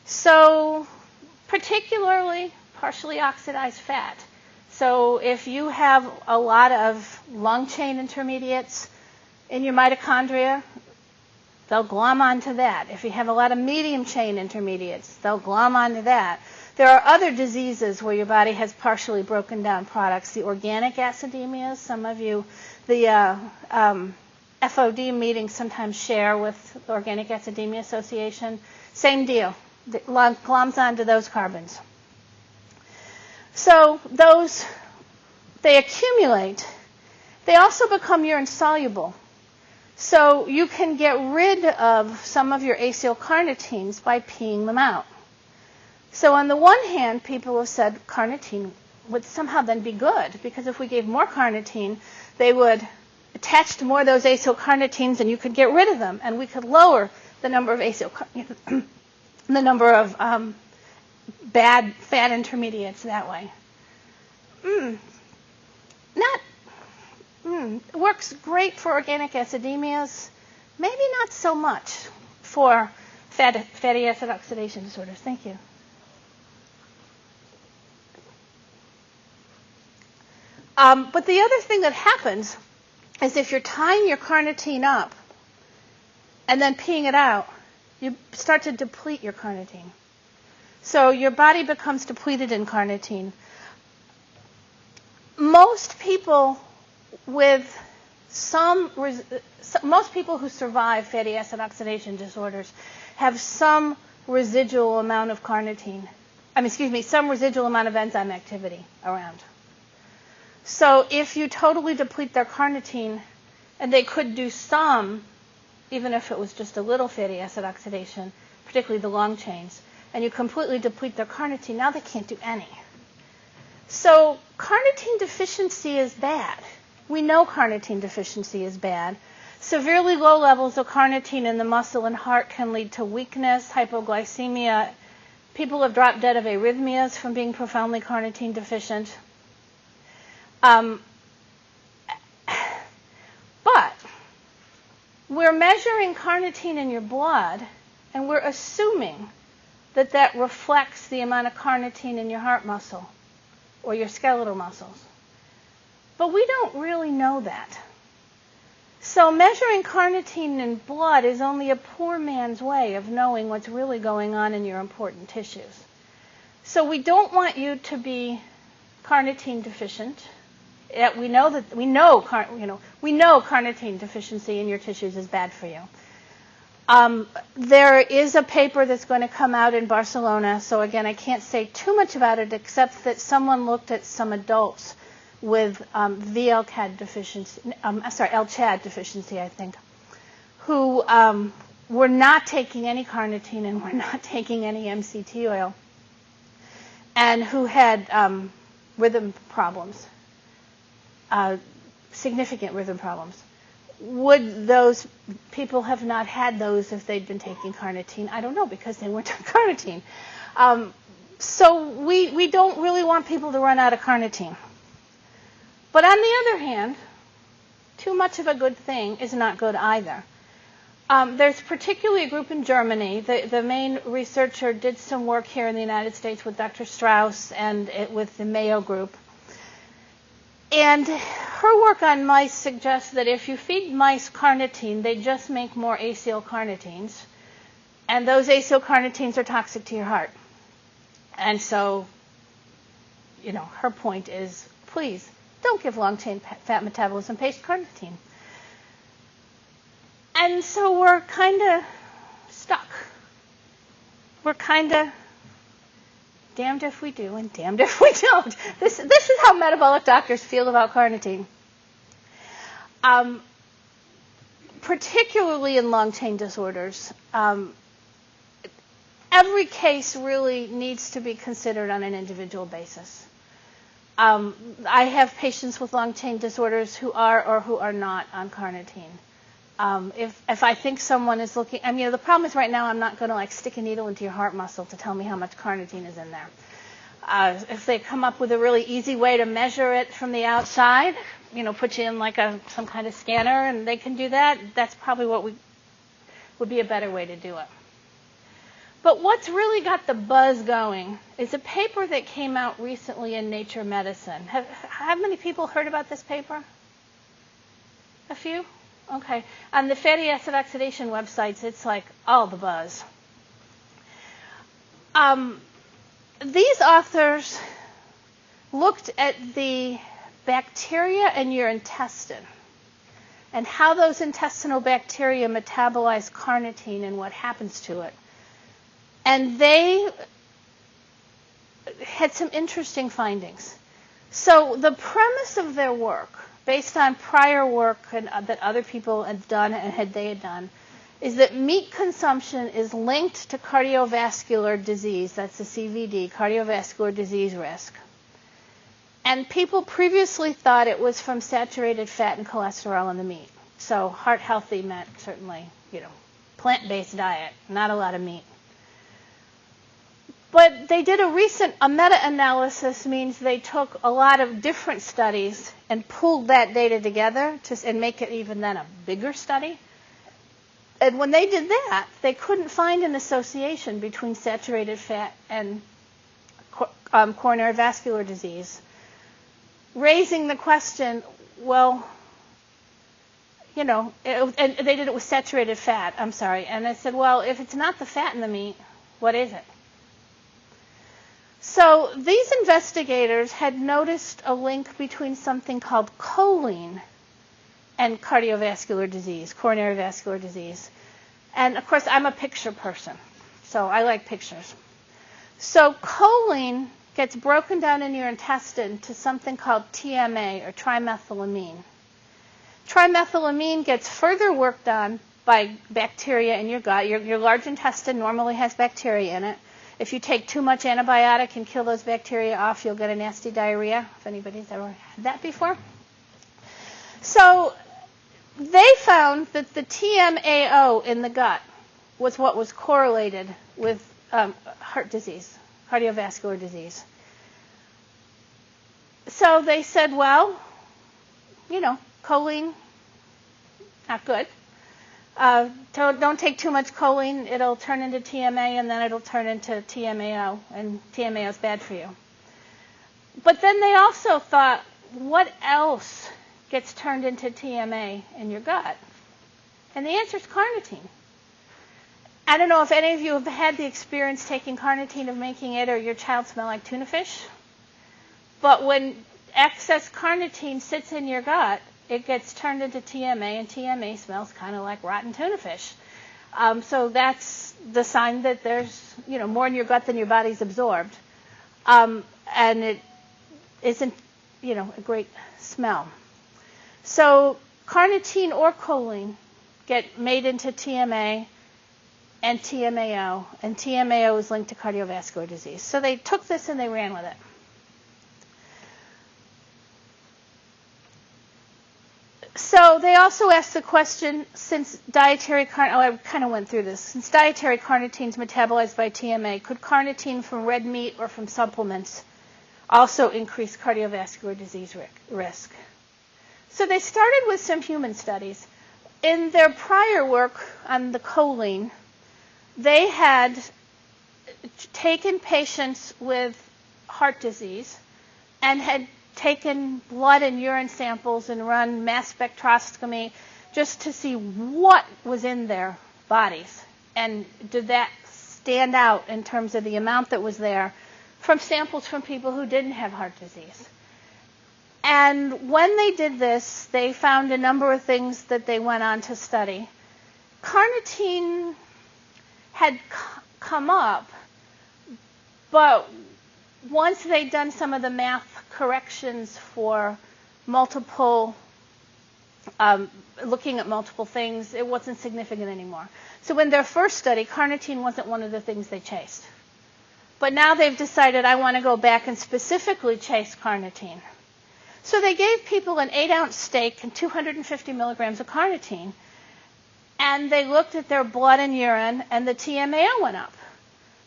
Speaker 2: So, particularly partially oxidized fat. So if you have a lot of long-chain intermediates in your mitochondria, they'll glom onto that. If you have a lot of medium-chain intermediates, they'll glom onto that. There are other diseases where your body has partially broken down products. The organic acidemias, some of you, the FAOD meetings sometimes share with the Organic Acidemia Association. Same deal. It gloms onto those carbons. So those, they accumulate. They also become urine soluble. So you can get rid of some of your acylcarnitines by peeing them out. So on the one hand, people have said carnitine would somehow then be good, because if we gave more carnitine, they would attach to more of those acylcarnitines and you could get rid of them, and we could lower the number of bad fat intermediates that way. Works great for organic acidemias, maybe not so much for fatty acid oxidation disorders. Thank you. But the other thing that happens is if you're tying your carnitine up and then peeing it out, you start to deplete your carnitine. So your body becomes depleted in carnitine. Most people with most people who survive fatty acid oxidation disorders have some residual amount of carnitine. Some residual amount of enzyme activity around. So if you totally deplete their carnitine, and they could do some, even if it was just a little fatty acid oxidation, particularly the long chains, and you completely deplete their carnitine, now they can't do any. So carnitine deficiency is bad. We know carnitine deficiency is bad. Severely low levels of carnitine in the muscle and heart can lead to weakness, hypoglycemia. People have dropped dead of arrhythmias from being profoundly carnitine deficient. But we're measuring carnitine in your blood, and we're assuming that that reflects the amount of carnitine in your heart muscle or your skeletal muscles. But we don't really know that. So measuring carnitine in blood is only a poor man's way of knowing what's really going on in your important tissues. So we don't want you to be carnitine deficient. We know carnitine deficiency in your tissues is bad for you. There is a paper that's going to come out in Barcelona. So again, I can't say too much about it except that someone looked at some adults with VLCAD deficiency, LCHAD deficiency, I think, who were not taking any carnitine and were not taking any MCT oil, and who had rhythm problems. Significant rhythm problems. Would those people have not had those if they'd been taking carnitine? I don't know, because they weren't on carnitine. So we don't really want people to run out of carnitine. But on the other hand, too much of a good thing is not good either. There's particularly a group in Germany. The main researcher did some work here in the United States with Dr. Strauss and with the Mayo group. And her work on mice suggests that if you feed mice carnitine, they just make more acylcarnitines. And those acylcarnitines are toxic to your heart. And so, her point is, please, don't give long-chain fat metabolism-based carnitine. And so we're kind of stuck. We're kind of damned if we do and damned if we don't. This is how metabolic doctors feel about carnitine. Particularly in long-chain disorders, every case really needs to be considered on an individual basis. I have patients with long-chain disorders who are or who are not on carnitine. If I think someone is looking, the problem is right now I'm not going to stick a needle into your heart muscle to tell me how much carnitine is in there. If they come up with a really easy way to measure it from the outside, put you in some kind of scanner and they can do that, that's probably what would be a better way to do it. But what's really got the buzz going is a paper that came out recently in Nature Medicine. Have many people heard about this paper? A few? Okay. On the fatty acid oxidation websites, it's all the buzz. These authors looked at the bacteria in your intestine and how those intestinal bacteria metabolize carnitine and what happens to it. And they had some interesting findings. So the premise of their work, based on prior work that other people had done and they had done, is that meat consumption is linked to cardiovascular disease. That's the CVD, cardiovascular disease risk. And people previously thought it was from saturated fat and cholesterol in the meat. So heart healthy meant certainly, plant-based diet, not a lot of meat. But they did a meta-analysis means they took a lot of different studies and pulled that data together and make it even then a bigger study. And when they did that, they couldn't find an association between saturated fat and coronary vascular disease, raising the question, well, you know, and they did it with saturated fat, I'm sorry. And I said, well, if it's not the fat in the meat, what is it? So these investigators had noticed a link between something called choline and cardiovascular disease, coronary vascular disease. And, of course, I'm a picture person, so I like pictures. So choline gets broken down in your intestine to something called TMA, or trimethylamine. Trimethylamine gets further worked on by bacteria in your gut. Your large intestine normally has bacteria in it. If you take too much antibiotic and kill those bacteria off, you'll get a nasty diarrhea, if anybody's ever had that before. So they found that the TMAO in the gut was what was correlated with heart disease, cardiovascular disease. So they said, well, you know, choline, not good. Don't take too much choline. It'll turn into TMA, and then it'll turn into TMAO, and TMAO is bad for you. But then they also thought, what else gets turned into TMA in your gut? And the answer is carnitine. I don't know if any of you have had the experience taking carnitine of making it or your child smell like tuna fish. But when excess carnitine sits in your gut, it gets turned into TMA, and TMA smells kind of like rotten tuna fish. So that's the sign that there's, you know, more in your gut than your body's absorbed. And it isn't, you know, a great smell. So carnitine or choline get made into TMA and TMAO is linked to cardiovascular disease. So they took this and they ran with it. So they also asked the question, since dietary I kind of went through this. Since dietary carnitine is metabolized by TMA, could carnitine from red meat or from supplements also increase cardiovascular disease risk? So they started with some human studies. In their prior work on the choline, they had taken patients with heart disease and had taken blood and urine samples and run mass spectroscopy just to see what was in their bodies. And did that stand out in terms of the amount that was there from samples from people who didn't have heart disease. And when they did this, they found a number of things that they went on to study. Carnitine had come up, but once they'd done some of the math corrections for multiple, looking at multiple things, it wasn't significant anymore. So in their first study, carnitine wasn't one of the things they chased. But now they've decided, I want to go back and specifically chase carnitine. So they gave people an 8-ounce steak and 250 milligrams of carnitine, and they looked at their blood and urine, and the TMAO went up.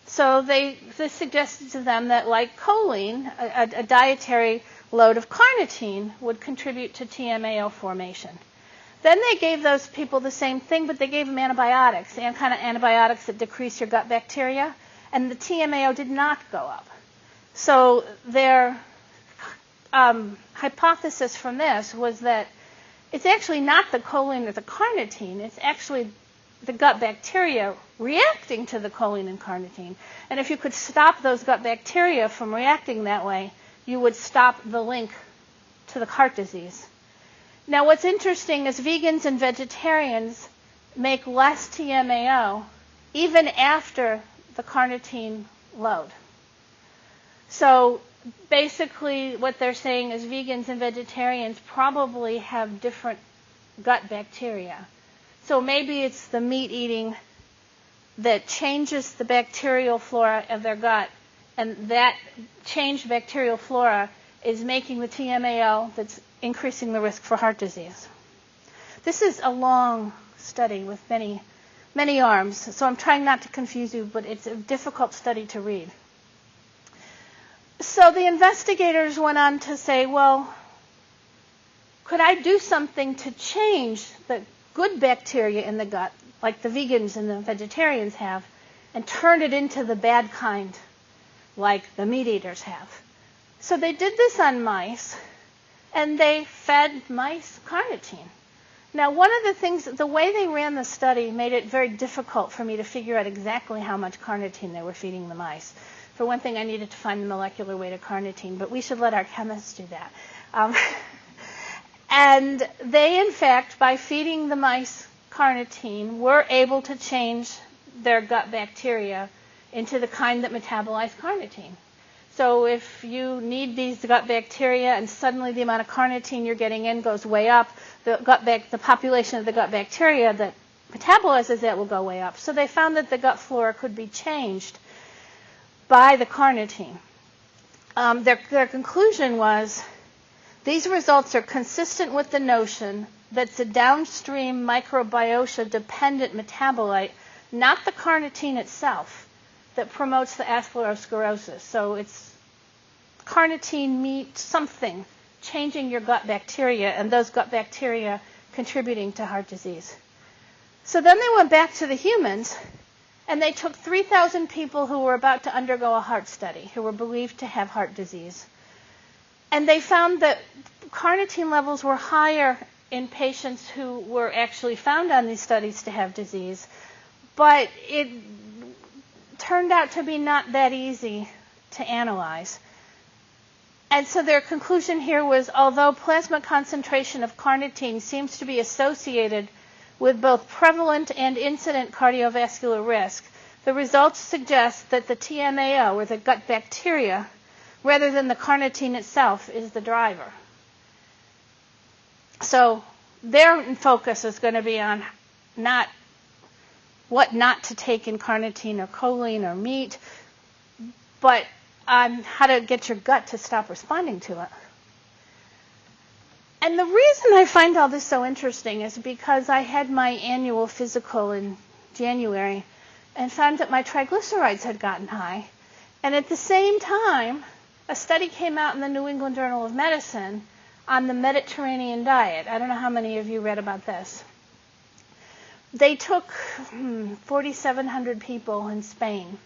Speaker 2: So this suggested to them that, like choline, a dietary load of carnitine would contribute to TMAO formation. Then they gave those people the same thing, but they gave them antibiotics, and kind of antibiotics that decrease your gut bacteria, and the TMAO did not go up. So their hypothesis from this was that it's actually not the choline or the carnitine, it's actually the gut bacteria reacting to the choline and carnitine. And if you could stop those gut bacteria from reacting that way, you would stop the link to the heart disease. Now, what's interesting is vegans and vegetarians make less TMAO even after the carnitine load. So basically what they're saying is vegans and vegetarians probably have different gut bacteria. So maybe it's the meat eating that changes the bacterial flora of their gut, and that changed bacterial flora is making the TMAO that's increasing the risk for heart disease. This is a long study with many, many arms, so I'm trying not to confuse you, but it's a difficult study to read. So the investigators went on to say, well, could I do something to change the good bacteria in the gut, like the vegans and the vegetarians have, and turn it into the bad kind, like the meat eaters have? So they did this on mice, and they fed mice carnitine. Now, one of the things, the way they ran the study made it very difficult for me to figure out exactly how much carnitine they were feeding the mice. For one thing, I needed to find the molecular weight of carnitine, but we should let our chemists do that. And they, in fact, by feeding the mice carnitine, were able to change their gut bacteria into the kind that metabolize carnitine. So if you need these gut bacteria and suddenly the amount of carnitine you're getting in goes way up, the population of the gut bacteria that metabolizes that will go way up. So they found that the gut flora could be changed by the carnitine. Their conclusion was, these results are consistent with the notion that it's a downstream microbiota-dependent metabolite, not the carnitine itself, that promotes the atherosclerosis. So it's carnitine, meat, something changing your gut bacteria, and those gut bacteria contributing to heart disease. So then they went back to the humans, and they took 3,000 people who were about to undergo a heart study, who were believed to have heart disease. And they found that carnitine levels were higher in patients who were actually found on these studies to have disease, but it turned out to be not that easy to analyze. And so their conclusion here was, although plasma concentration of carnitine seems to be associated with both prevalent and incident cardiovascular risk, the results suggest that the TMAO, or the gut bacteria, rather than the carnitine itself, is the driver. So their focus is going to be on not what not to take in carnitine or choline or meat, but on how to get your gut to stop responding to it. And the reason I find all this so interesting is because I had my annual physical in January and found that my triglycerides had gotten high. And at the same time, a study came out in the New England Journal of Medicine on the Mediterranean diet. I don't know how many of you read about this. They took 4,700 people in Spain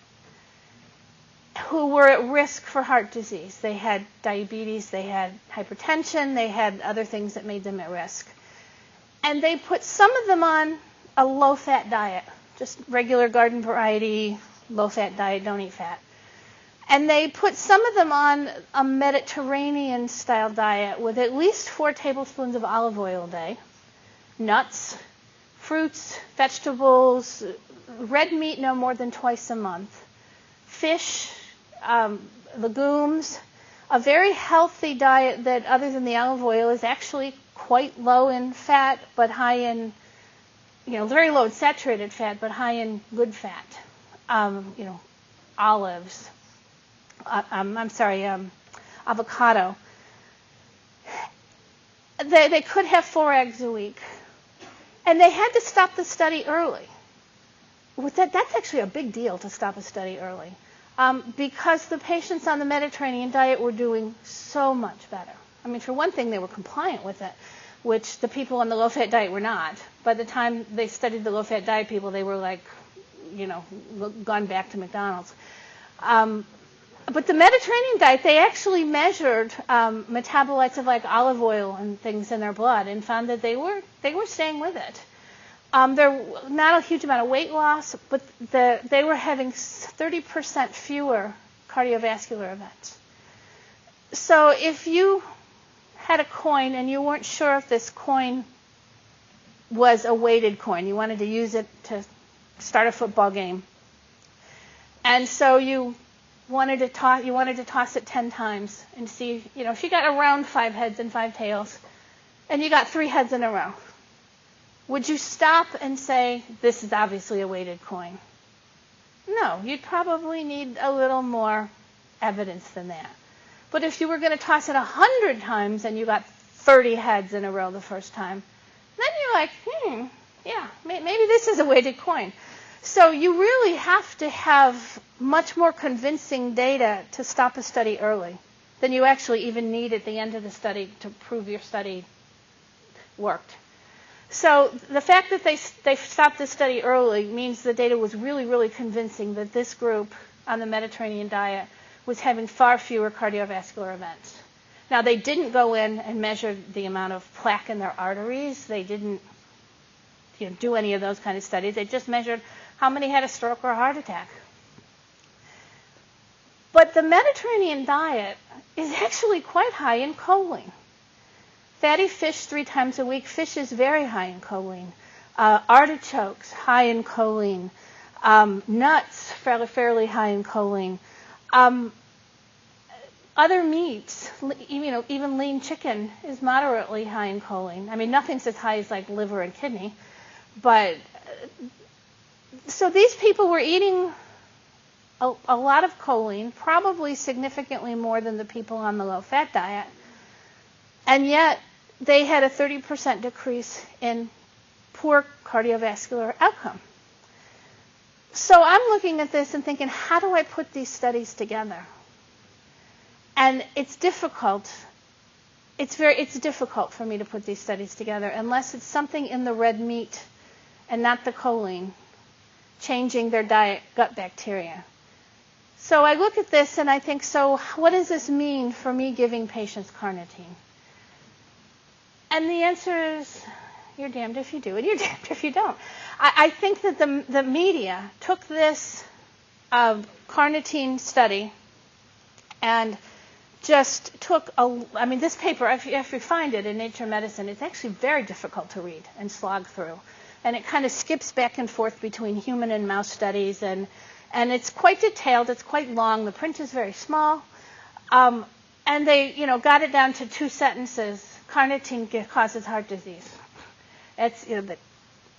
Speaker 2: who were at risk for heart disease. They had diabetes, they had hypertension, they had other things that made them at risk. And they put some of them on a low-fat diet, just regular garden variety, low-fat diet, don't eat fat. And they put some of them on a Mediterranean-style diet with at least 4 tablespoons of olive oil a day, nuts, fruits, vegetables, red meat no more than twice a month, fish, legumes, a very healthy diet that, other than the olive oil, is actually quite low in fat, but high in, very low in saturated fat, but high in good fat. Olives. Avocado. They could have 4 eggs a week. And they had to stop the study early. That's actually a big deal to stop a study early. Because the patients on the Mediterranean diet were doing so much better. I mean, for one thing, they were compliant with it, which the people on the low-fat diet were not. By the time they studied the low-fat diet people, they were gone back to McDonald's. But the Mediterranean diet, they actually measured metabolites of olive oil and things in their blood and found that they were staying with it. There not a huge amount of weight loss, but they were having 30% fewer cardiovascular events. So if you had a coin and you weren't sure if this coin was a weighted coin, you wanted to use it to start a football game, and so you wanted to toss it 10 times and see, if you got around 5 heads and 5 tails, and you got 3 heads in a row, would you stop and say, this is obviously a weighted coin? No, you'd probably need a little more evidence than that. But if you were going to toss it 100 times and you got 30 heads in a row the first time, then you're like, yeah, maybe this is a weighted coin. So you really have to have much more convincing data to stop a study early than you actually even need at the end of the study to prove your study worked. So the fact that they stopped this study early means the data was really, really convincing that this group on the Mediterranean diet was having far fewer cardiovascular events. Now, they didn't go in and measure the amount of plaque in their arteries. They didn't do any of those kind of studies. They just measured how many had a stroke or a heart attack. But the Mediterranean diet is actually quite high in choline. Fatty fish 3 times a week. Fish is very high in choline. Artichokes, high in choline. Nuts, fairly high in choline. Other meats, even lean chicken is moderately high in choline. I mean, nothing's as high as like liver and kidney. But so these people were eating a lot of choline, probably significantly more than the people on the low-fat diet. And yet, they had a 30% decrease in poor cardiovascular outcome. So I'm looking at this and thinking, how do I put these studies together? And it's difficult. It's difficult for me to put these studies together unless it's something in the red meat and not the choline changing their diet gut bacteria. So I look at this and I think, so what does this mean for me giving patients carnitine? And the answer is, you're damned if you do and you're damned if you don't. I think that the media took this carnitine study and just took this paper, if you find it in Nature Medicine, it's actually very difficult to read and slog through. And it kind of skips back and forth between human and mouse studies, and it's quite detailed, it's quite long, the print is very small. And they, got it down to 2 sentences. Carnitine causes heart disease. It's, the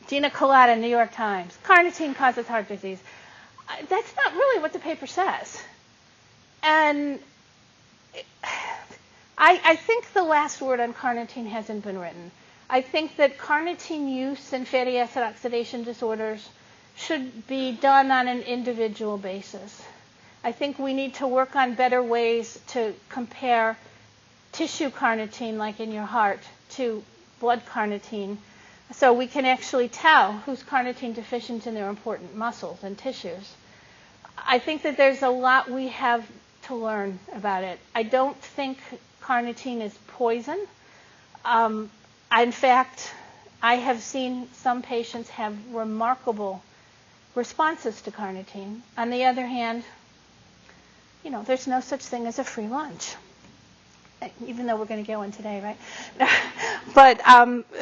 Speaker 2: Gina Colada, New York Times. Carnitine causes heart disease. That's not really what the paper says. And I think the last word on carnitine hasn't been written. I think that carnitine use in fatty acid oxidation disorders should be done on an individual basis. I think we need to work on better ways to compare tissue carnitine, like in your heart, to blood carnitine, so we can actually tell who's carnitine deficient in their important muscles and tissues. I think that there's a lot we have to learn about it. I don't think carnitine is poison. In fact, I have seen some patients have remarkable responses to carnitine. On the other hand, there's no such thing as a free lunch, even though we're going to get one today, right? But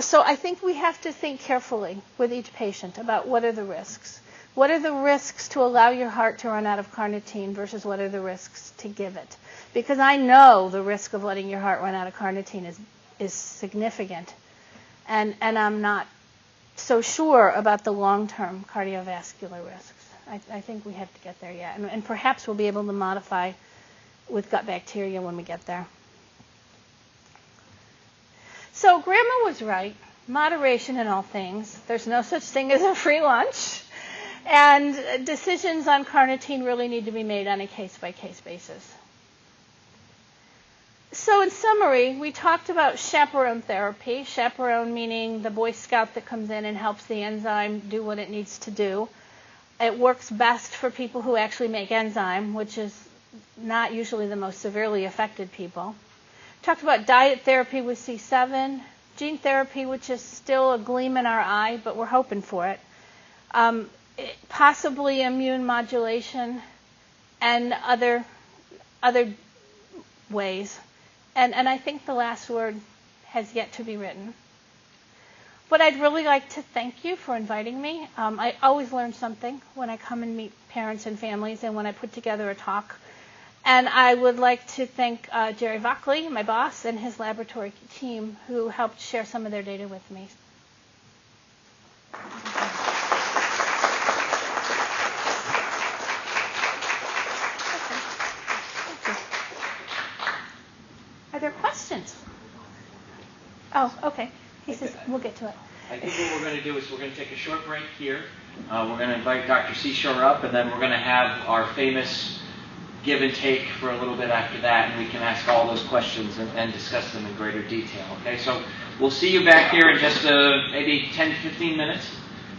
Speaker 2: so I think we have to think carefully with each patient about what are the risks. What are the risks to allow your heart to run out of carnitine versus what are the risks to give it? Because I know the risk of letting your heart run out of carnitine is significant. And I'm not so sure about the long-term cardiovascular risks. I think we have to get there yet. And perhaps we'll be able to modify with gut bacteria when we get there. So Grandma was right. Moderation in all things. There's no such thing as a free lunch. And decisions on carnitine really need to be made on a case-by-case basis. So in summary, we talked about chaperone therapy. Chaperone meaning the Boy Scout that comes in and helps the enzyme do what it needs to do. It works best for people who actually make enzyme, which is not usually the most severely affected people. Talked about diet therapy with C7, gene therapy, which is still a gleam in our eye, but we're hoping for it. Possibly immune modulation and other ways. And I think the last word has yet to be written. But I'd really like to thank you for inviting me. I always learn something when I come and meet parents and families and when I put together a talk. And I would like to thank Jerry Vockley, my boss, and his laboratory team who helped share some of their data with me. Are there questions? Oh, okay. He says we'll get to it.
Speaker 1: I think what we're going to do is we're going to take a short break here. We're going to invite Dr. Seashore up, and then we're going to have our famous give and take for a little bit after that, and we can ask all those questions and discuss them in greater detail. Okay, so we'll see you back here in just maybe 10 to 15 minutes,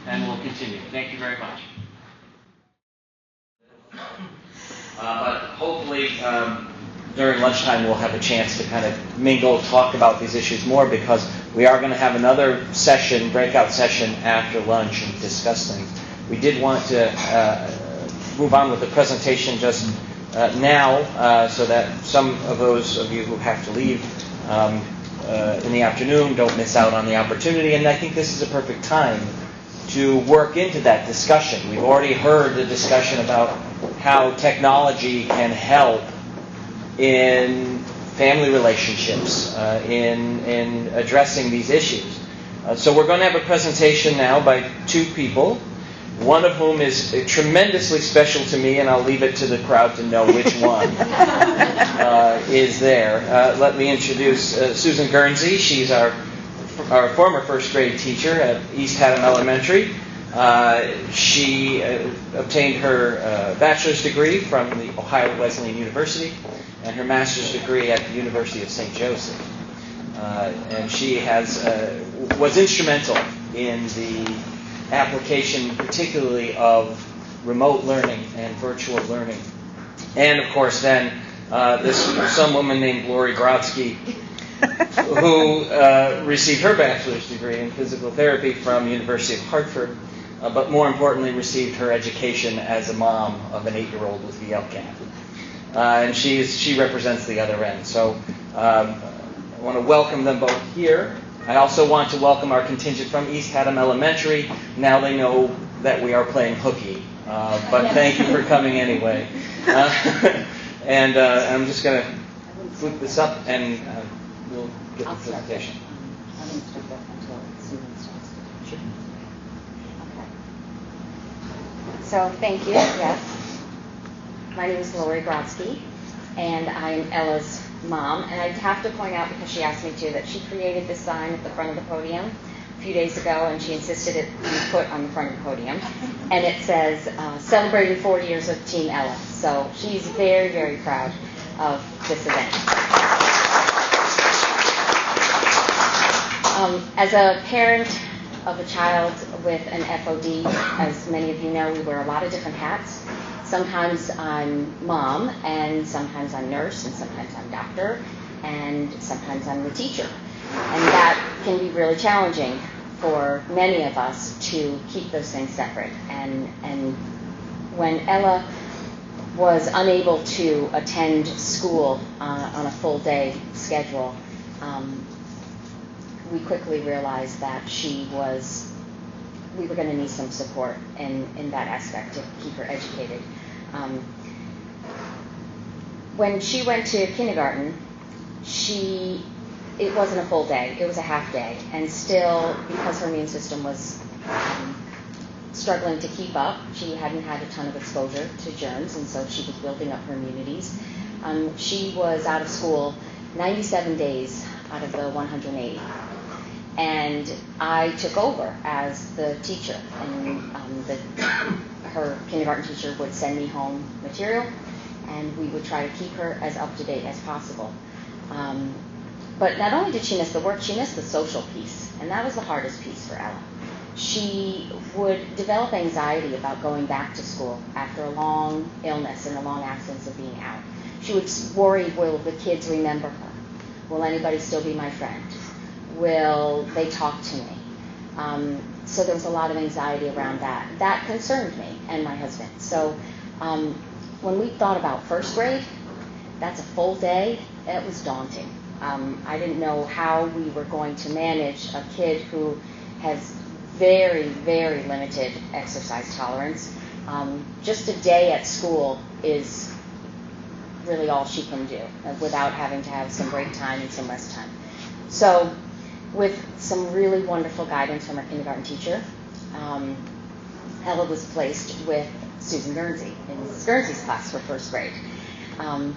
Speaker 1: and we'll continue. Thank you very much. But hopefully during lunchtime we'll have a chance to kind of mingle, talk about these issues more, because we are going to have another session, breakout session after lunch, and discuss things. We did want to move on with the presentation just now, so that some of those of you who have to leave in the afternoon don't miss out on the opportunity. And I think this is a perfect time to work into that discussion. We've already heard the discussion about how technology can help in family relationships, in addressing these issues. So we're going to have a presentation now by two people, one of whom is tremendously special to me, and I'll leave it to the crowd to know which one is there. Let me introduce Susan Guernsey. She's our former first grade teacher at East Haddam Elementary. She obtained her bachelor's degree from the Ohio Wesleyan University and her master's degree at the University of St. Joseph. And she was instrumental in the application, particularly of remote learning and virtual learning. And of course then some woman named Lori Grodsky, who received her bachelor's degree in physical therapy from the University of Hartford, but more importantly received her education as a mom of an 8-year-old with VLCAP. And she represents the other end. So I want to welcome them both here. I also want to welcome our contingent from East Haddam Elementary. Now they know that we are playing hooky, but thank you for coming anyway. And I'm just going to flip this up and we'll get the presentation.
Speaker 4: So thank you, yes. My name is Lori Grodsky, and I'm Ella's mom. And I have to point out, because she asked me to, that she created this sign at the front of the podium a few days ago, and she insisted it be put on the front of the podium. And it says, celebrating 40 years of Team Ella. So she's very, very proud of this event. As a parent of a child with an FOD, as many of you know, we wear a lot of different hats. Sometimes I'm mom, and sometimes I'm nurse, and sometimes I'm doctor, and sometimes I'm the teacher. And that can be really challenging for many of us to keep those things separate. And when Ella was unable to attend school on a full day schedule, we quickly realized that we were going to need some support in that aspect to keep her educated. When she went to kindergarten, it wasn't a full day, it was a half day. And still, because her immune system was struggling to keep up, she hadn't had a ton of exposure to germs, and so she was building up her immunities. She was out of school 97 days out of the 180. And I took over as the teacher, and her kindergarten teacher would send me home material, and we would try to keep her as up to date as possible. But not only did she miss the work, she missed the social piece, and that was the hardest piece for Ella. She would develop anxiety about going back to school after a long illness and a long absence of being out. She would worry, will the kids remember her? Will anybody still be my friend? Will they talk to me? So there was a lot of anxiety around that. That concerned me and my husband. So when we thought about first grade, that's a full day. It was daunting. I didn't know how we were going to manage a kid who has very, very limited exercise tolerance. Just a day at school is really all she can do without having to have some break time and some rest time. So with some really wonderful guidance from our kindergarten teacher, Ella was placed with Susan Guernsey in Mrs. Guernsey's class for first grade.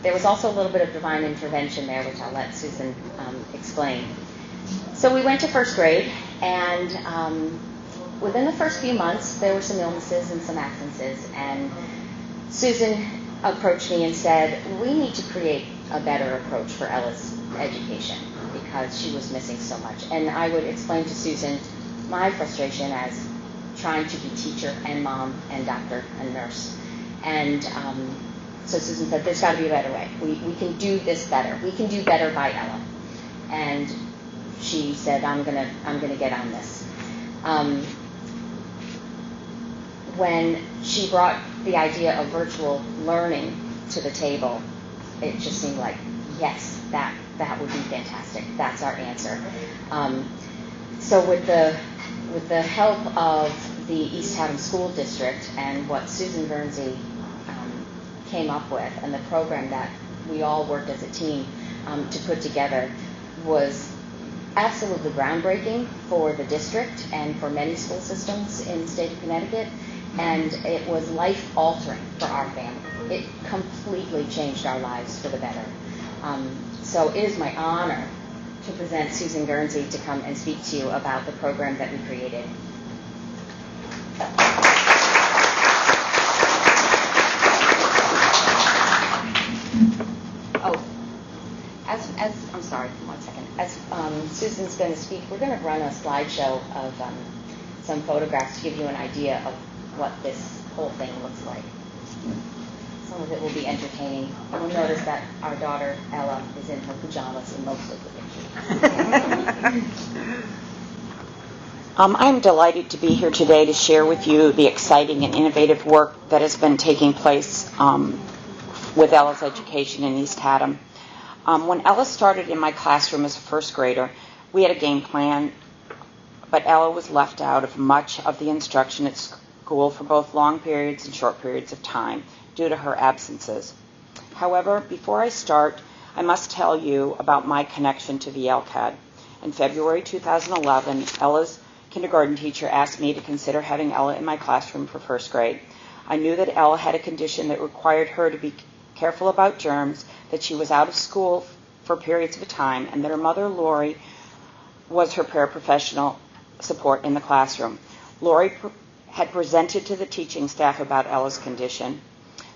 Speaker 4: There was also a little bit of divine intervention there, which I'll let Susan explain. So we went to first grade, And within the first few months, there were some illnesses and some absences, and Susan approached me and said, we need to create a better approach for Ella's education because she was missing so much. And I would explain to Susan my frustration as trying to be teacher and mom and doctor and nurse. And so Susan said, there's got to be a better way. We can do this better. We can do better by Ella. And she said, I'm gonna get on this. When she brought the idea of virtual learning to the table, it just seemed like, yes, that would be fantastic. That's our answer. So with the help of the East Haddam School District and what Susan Guernsey came up with, and the program that we all worked as a team to put together, was absolutely groundbreaking for the district and for many school systems in the state of Connecticut, and it was life-altering for our family. It completely changed our lives for the better. So it is my honor to present Susan Guernsey to come and speak to you about the program that we created. I'm sorry, 1 second. As Susan's going to speak, we're going to run a slideshow of some photographs to give you an idea of what this whole thing looks like. Some of it will be entertaining. You'll notice that our daughter, Ella, is in her pajamas in most of the pictures.
Speaker 5: I'm delighted to be here today to share with you the exciting and innovative work that has been taking place with Ella's education in East Haddam. When Ella started in my classroom as a first grader, we had a game plan, but Ella was left out of much of the instruction at school for both long periods and short periods of time due to her absences. However, before I start, I must tell you about my connection to VLCAD. In February 2011, Ella's kindergarten teacher asked me to consider having Ella in my classroom for first grade. I knew that Ella had a condition that required her to be careful about germs, that she was out of school for periods of time, and that her mother, Lori, was her paraprofessional support in the classroom. Lori had presented to the teaching staff about Ella's condition,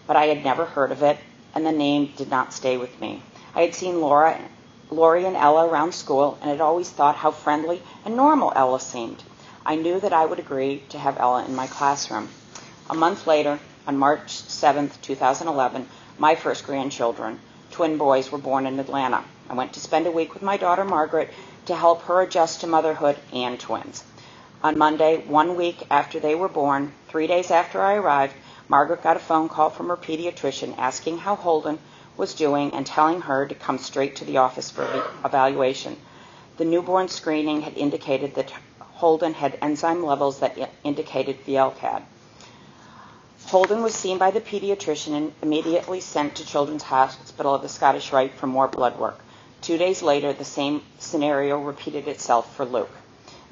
Speaker 5: but I had never heard of it, and the name did not stay with me. I had seen Lori and Ella around school, and had always thought how friendly and normal Ella seemed. I knew that I would agree to have Ella in my classroom. A month later, on March 7th, 2011, my first grandchildren, twin boys, were born in Atlanta. I went to spend a week with my daughter Margaret to help her adjust to motherhood and twins. On Monday, 1 week after they were born, 3 days after I arrived, Margaret got a phone call from her pediatrician asking how Holden was doing and telling her to come straight to the office for evaluation. The newborn screening had indicated that Holden had enzyme levels that indicated VLCAD. Holden was seen by the pediatrician and immediately sent to Children's Hospital of the Scottish Rite for more blood work. 2 days later, the same scenario repeated itself for Luke.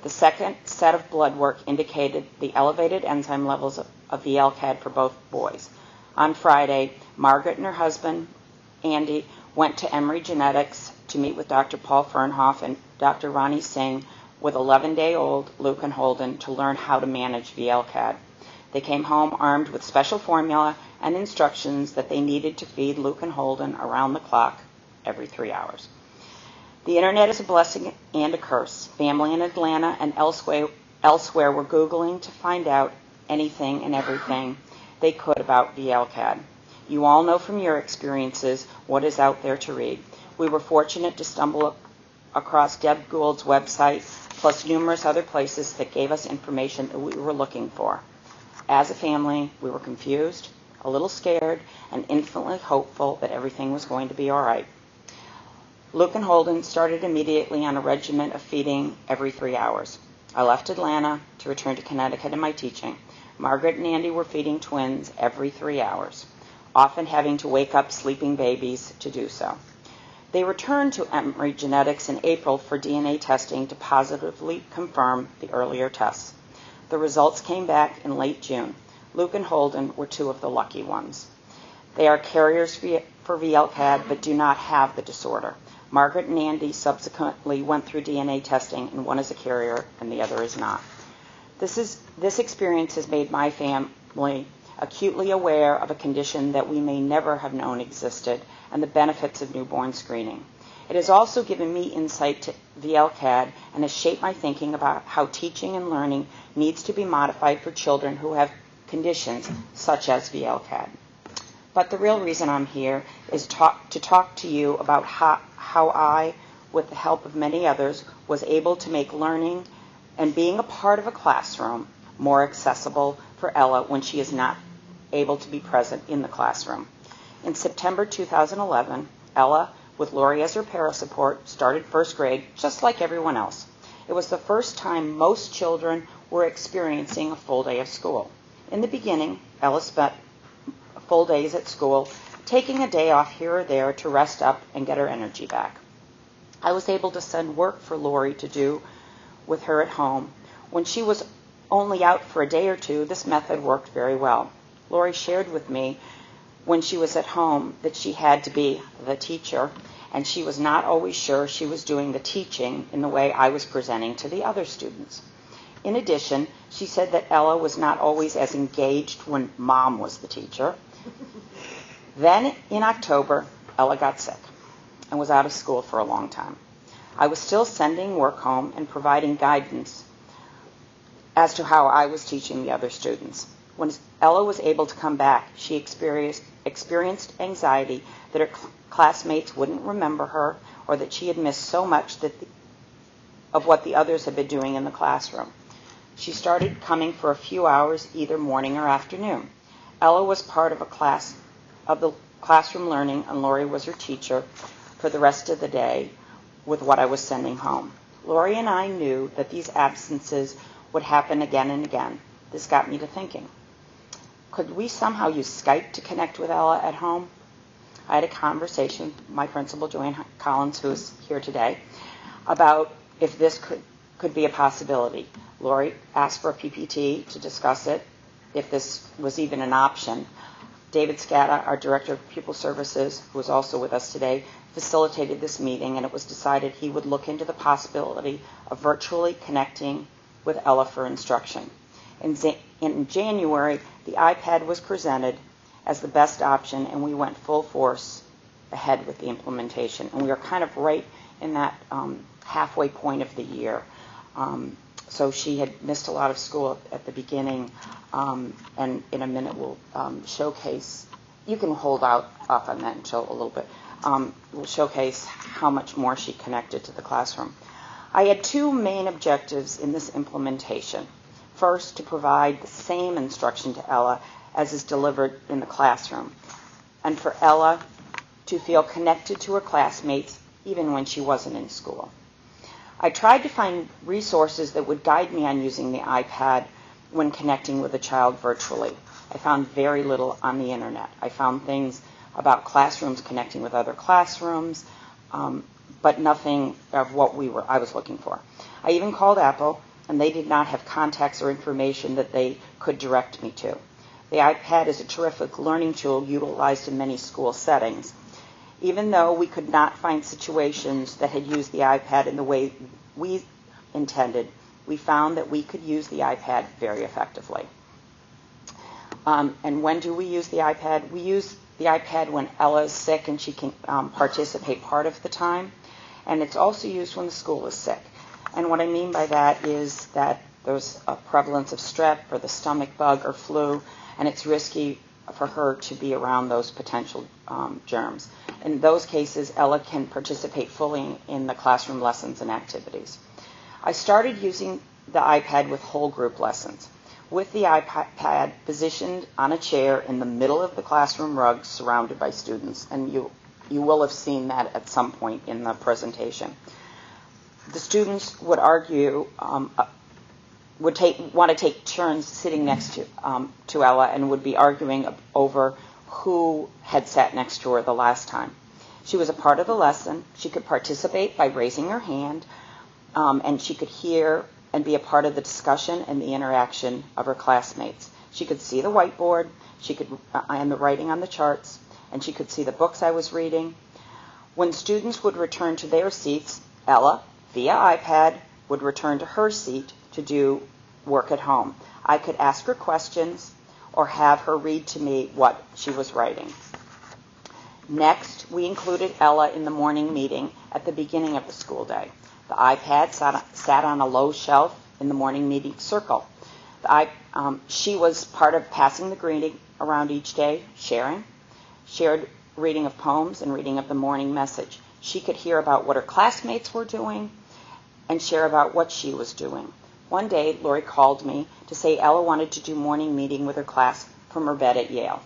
Speaker 5: The second set of blood work indicated the elevated enzyme levels of VLCAD for both boys. On Friday, Margaret and her husband, Andy, went to Emory Genetics to meet with Dr. Paul Fernhoff and Dr. Ronnie Singh with 11-day-old Luke and Holden to learn how to manage VLCAD. They came home armed with special formula and instructions that they needed to feed Luke and Holden around the clock every 3 hours. The internet is a blessing and a curse. Family in Atlanta and elsewhere were Googling to find out anything and everything they could about VLCAD. You all know from your experiences what is out there to read. We were fortunate to stumble across Deb Gould's website, plus numerous other places that gave us information that we were looking for. As a family, we were confused, a little scared, and infinitely hopeful that everything was going to be all right. Luke and Holden started immediately on a regimen of feeding every 3 hours. I left Atlanta to return to Connecticut in my teaching. Margaret and Andy were feeding twins every 3 hours, often having to wake up sleeping babies to do so. They returned to Emory Genetics in April for DNA testing to positively confirm the earlier tests. The results came back in late June. Luke and Holden were two of the lucky ones. They are carriers for VLCAD but do not have the disorder. Margaret and Andy subsequently went through DNA testing, and one is a carrier and the other is not. This experience has made my family acutely aware of a condition that we may never have known existed and the benefits of newborn screening. It has also given me insight to VLCAD and has shaped my thinking about how teaching and learning needs to be modified for children who have conditions such as VLCAD. But the real reason I'm here is to talk to you about how I, with the help of many others, was able to make learning and being a part of a classroom more accessible for Ella when she is not able to be present in the classroom. In September 2011, Ella, with Lori as her para-support, started first grade just like everyone else. It was the first time most children were experiencing a full day of school. In the beginning, Ella spent full days at school, taking a day off here or there to rest up and get her energy back. I was able to send work for Lori to do with her at home. When she was only out for a day or two, this method worked very well. Lori shared with me when she was at home that she had to be the teacher, and she was not always sure she was doing the teaching in the way I was presenting to the other students. In addition, she said that Ella was not always as engaged when Mom was the teacher. Then, in October, Ella got sick and was out of school for a long time. I was still sending work home and providing guidance as to how I was teaching the other students. When Ella was able to come back, she experienced anxiety that her classmates wouldn't remember her or that she had missed so much of what the others had been doing in the classroom. She started coming for a few hours either morning or afternoon. Ella was part of the classroom learning, and Lori was her teacher for the rest of the day with what I was sending home. Lori and I knew that these absences would happen again and again. This got me to thinking, could we somehow use Skype to connect with Ella at home? I had a conversation with my principal, Joanne Collins, who is here today, about if this could be a possibility. Lori asked for a PPT to discuss it, if this was even an option. David Scatta, our Director of Pupil Services, who is also with us today, facilitated this meeting, and it was decided he would look into the possibility of virtually connecting with Ella for instruction. In January, the iPad was presented as the best option, and we went full force ahead with the implementation. And we are kind of right in that halfway point of the year. So she had missed a lot of school at the beginning, and in a minute we'll showcase. You can hold off on that until a little bit. We'll showcase how much more she connected to the classroom. I had two main objectives in this implementation. First, to provide the same instruction to Ella as is delivered in the classroom, and for Ella to feel connected to her classmates even when she wasn't in school. I tried to find resources that would guide me on using the iPad when connecting with a child virtually. I found very little on the internet. I found things about classrooms connecting with other classrooms, but nothing of what I was looking for. I even called Apple, and they did not have contacts or information that they could direct me to. The iPad is a terrific learning tool utilized in many school settings. Even though we could not find situations that had used the iPad in the way we intended, we found that we could use the iPad very effectively. And when do we use the iPad? We use the iPad when Ella is sick and she can participate part of the time. And it's also used when the school is sick. And what I mean by that is that there's a prevalence of strep or the stomach bug or flu, and it's risky for her to be around those potential germs. In those cases, Ella can participate fully in the classroom lessons and activities. I started using the iPad with whole group lessons, with the iPad positioned on a chair in the middle of the classroom rug surrounded by students, and you will have seen that at some point in the presentation. The students would argue, want to take turns sitting next to Ella, and would be arguing over who had sat next to her the last time. She was a part of the lesson. She could participate by raising her hand, and she could hear and be a part of the discussion and the interaction of her classmates. She could see the whiteboard, and the writing on the charts, and she could see the books I was reading. When students would return to their seats, Ella, via iPad, would return to her seat to do work at home. I could ask her questions or have her read to me what she was writing. Next, we included Ella in the morning meeting at the beginning of the school day. The iPad sat on a low shelf in the morning meeting circle. She was part of passing the greeting around each day, shared reading of poems and reading of the morning message. She could hear about what her classmates were doing and share about what she was doing. One day, Lori called me to say Ella wanted to do morning meeting with her class from her bed at Yale.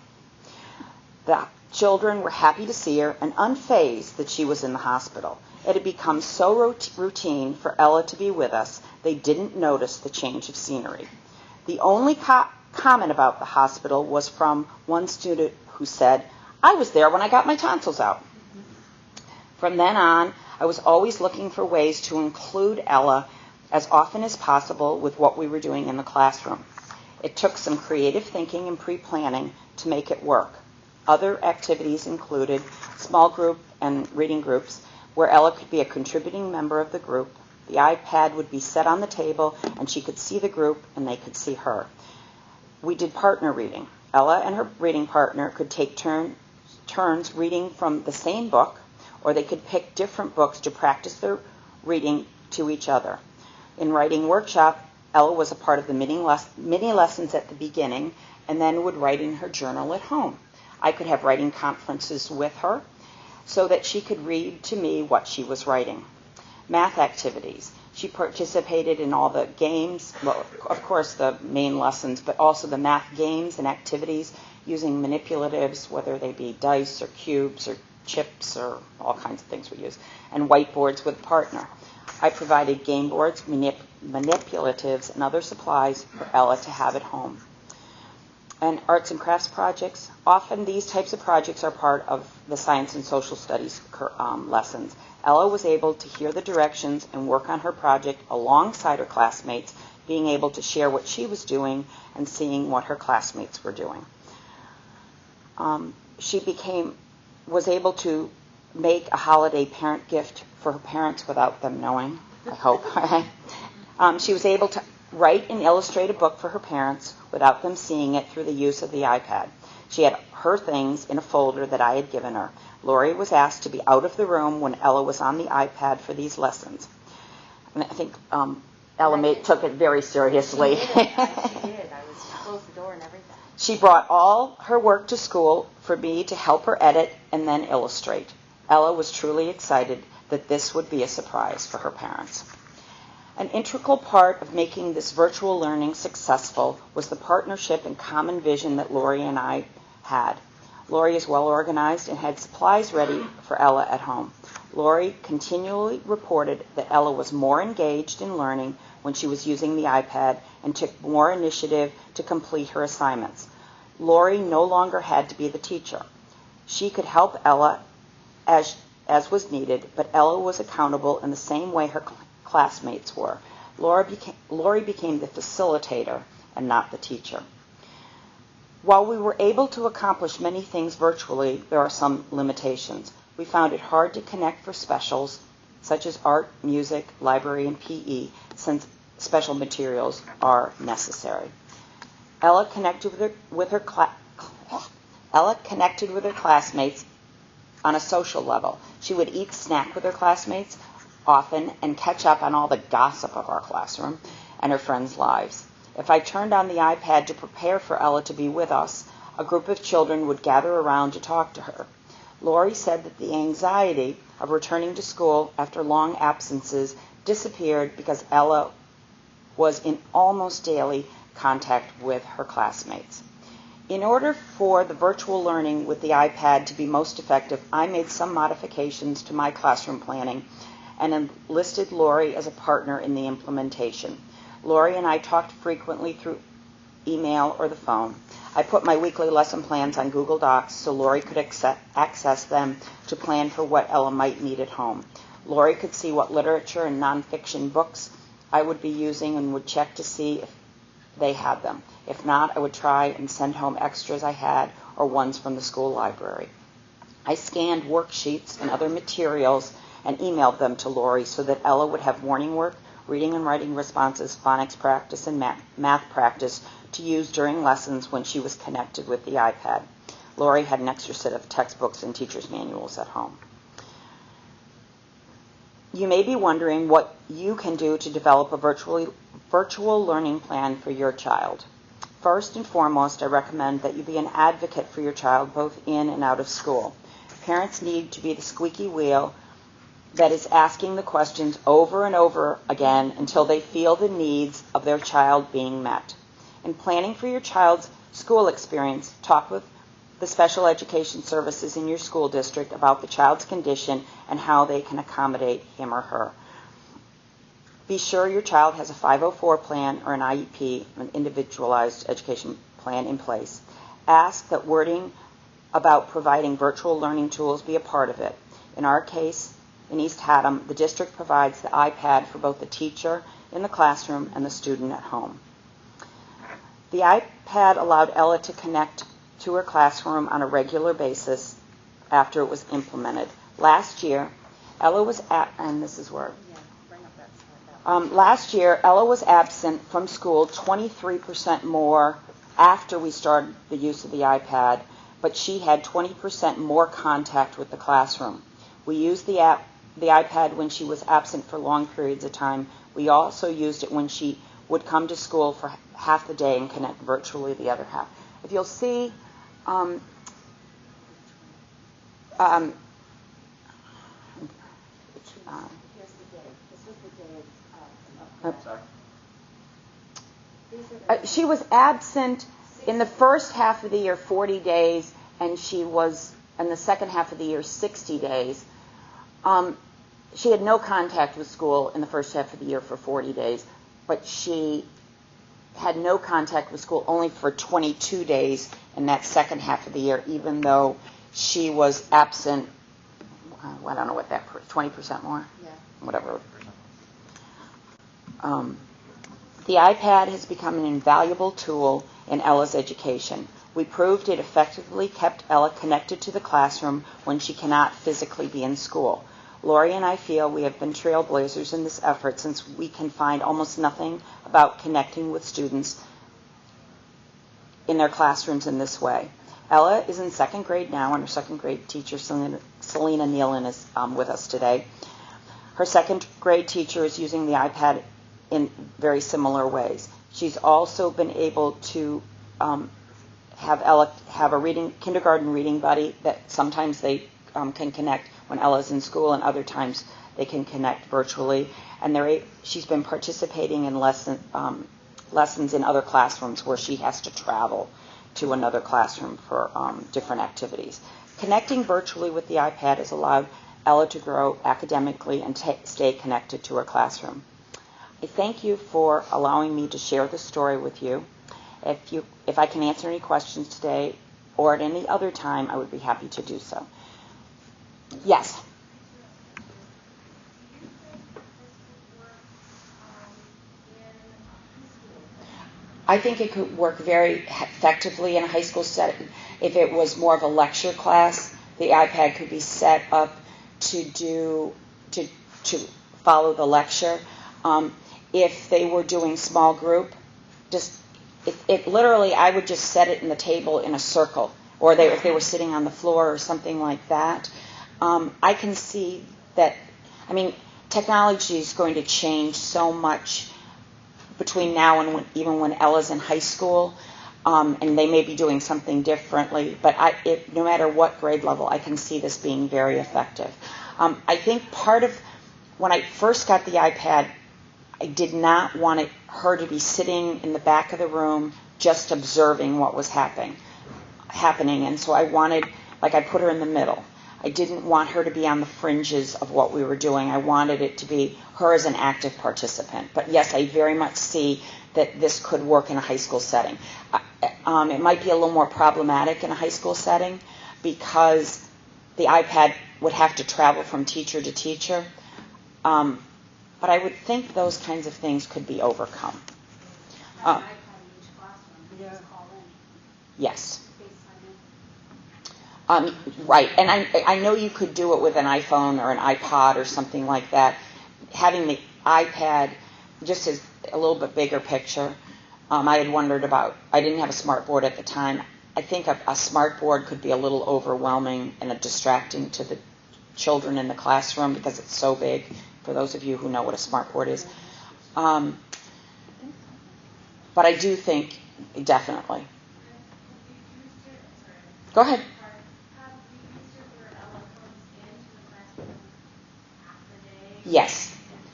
Speaker 5: The children were happy to see her and unfazed that she was in the hospital. It had become so routine for Ella to be with us, they didn't notice the change of scenery. The only comment about the hospital was from one student who said, "I was there when I got my tonsils out." From then on, I was always looking for ways to include Ella as often as possible with what we were doing in the classroom. It took some creative thinking and pre-planning to make it work. Other activities included small group and reading groups where Ella could be a contributing member of the group. The iPad would be set on the table and she could see the group and they could see her. We did partner reading. Ella and her reading partner could take turns reading from the same book, or they could pick different books to practice their reading to each other. In writing workshop, Ella was a part of the mini lessons at the beginning and then would write in her journal at home. I could have writing conferences with her so that she could read to me what she was writing. Math activities. She participated in all the games, well, of course the main lessons, but also the math games and activities using manipulatives, whether they be dice or cubes or chips or all kinds of things we use, and whiteboards with a partner. I provided game boards, manipulatives, and other supplies for Ella to have at home. And arts and crafts projects. Often these types of projects are part of the science and social studies lessons. Ella was able to hear the directions and work on her project alongside her classmates, being able to share what she was doing and seeing what her classmates were doing. She was able to make a holiday parent gift for her parents without them knowing, I hope. She was able to write and illustrate a book for her parents without them seeing it through the use of the iPad. She had her things in a folder that I had given her. Lori was asked to be out of the room when Ella was on the iPad for these lessons. And I think Ella took it very seriously.
Speaker 4: She did. I was closed the door and everything.
Speaker 5: She brought all her work to school for me to help her edit and then illustrate. Ella was truly excited that this would be a surprise for her parents. An integral part of making this virtual learning successful was the partnership and common vision that Lori and I had. Lori is well organized and had supplies ready for Ella at home. Lori continually reported that Ella was more engaged in learning when she was using the iPad and took more initiative to complete her assignments. Lori no longer had to be the teacher. She could help Ella as was needed, but Ella was accountable in the same way her classmates were. Lori became the facilitator and not the teacher. While we were able to accomplish many things virtually, there are some limitations. We found it hard to connect for specials, such as art, music, library, and PE, since special materials are necessary. Ella connected with her classmates on a social level. She would eat snack with her classmates often and catch up on all the gossip of our classroom and her friends' lives. If I turned on the iPad to prepare for Ella to be with us, a group of children would gather around to talk to her. Lori said that the anxiety of returning to school after long absences disappeared because Ella was in almost daily contact with her classmates. In order for the virtual learning with the iPad to be most effective, I made some modifications to my classroom planning and enlisted Lori as a partner in the implementation. Lori and I talked frequently through email or the phone. I put my weekly lesson plans on Google Docs so Lori could access them to plan for what Ella might need at home. Lori could see what literature and nonfiction books I would be using and would check to see if they had them. If not, I would try and send home extras I had or ones from the school library. I scanned worksheets and other materials and emailed them to Lori so that Ella would have morning work, reading and writing responses, phonics practice, and math practice to use during lessons when she was connected with the iPad. Lori had an extra set of textbooks and teacher's manuals at home. You may be wondering what you can do to develop a virtual learning plan for your child. First and foremost, I recommend that you be an advocate for your child both in and out of school. Parents need to be the squeaky wheel that is asking the questions over and over again until they feel the needs of their child being met. In planning for your child's school experience, talk with the special education services in your school district about the child's condition and how they can accommodate him or her. Be sure your child has a 504 plan or an IEP, an individualized education plan, in place. Ask that wording about providing virtual learning tools be a part of it. In our case, in East Haddam, the district provides the iPad for both the teacher in the classroom and the student at home. The iPad allowed Ella to connect to her classroom on a regular basis after it was implemented. Last year, Ella was absent from school 23% more after we started the use of the iPad, but she had 20% more contact with the classroom. We used the iPad when she was absent for long periods of time. We also used it when she would come to school for half the day and connect virtually the other half. If you'll see, she was absent in the first half of the year 40 days, and she was in the second half of the year 60 days. She had no contact with school in the first half of the year for 40 days, but she had no contact with school only for 22 days in that second half of the year, even though she was absent, I don't know what that, 20% more? Yeah. Whatever. The iPad has become an invaluable tool in Ella's education. We proved it effectively kept Ella connected to the classroom when she cannot physically be in school. Lori and I feel we have been trailblazers in this effort since we can find almost nothing about connecting with students in their classrooms in this way. Ella is in second grade now, and her second grade teacher, Selena Nealon, is with us today. Her second grade teacher is using the iPad in very similar ways. She's also been able to have Ella have a kindergarten reading buddy that sometimes they can connect when Ella's in school, and other times they can connect virtually. And she's been participating in lessons in other classrooms where she has to travel to another classroom for different activities. Connecting virtually with the iPad has allowed Ella to grow academically and stay connected to her classroom. I thank you for allowing me to share this story with you. If I can answer any questions today or at any other time, I would be happy to do so. Yes? I think it could work very effectively in a high school setting. If it was more of a lecture class, the iPad could be set up to follow the lecture. If they were doing small group, literally I would just set it in the table in a circle, or if they were sitting on the floor or something like that. I can see that. Technology is going to change so much between now and even when Ella's in high school, and they may be doing something differently, but no matter what grade level, I can see this being very effective. I think part of when I first got the iPad, I did not want her to be sitting in the back of the room just observing what was happening, and so I put her in the middle. I didn't want her to be on the fringes of what we were doing. I wanted it to be her as an active participant. But yes, I very much see that this could work in a high school setting. It might be a little more problematic in a high school setting because the iPad would have to travel from teacher to teacher. But I would think those kinds of things could be overcome. Yes. Right, and I know you could do it with an iPhone or an iPod or something like that. Having the iPad just as a little bit bigger picture. I had wondered about, I didn't have a smart board at the time. I think a smart board could be a little overwhelming and distracting to the children in the classroom because it's so big, for those of you who know what a smart board is. But I do think, definitely. Go ahead. Yes.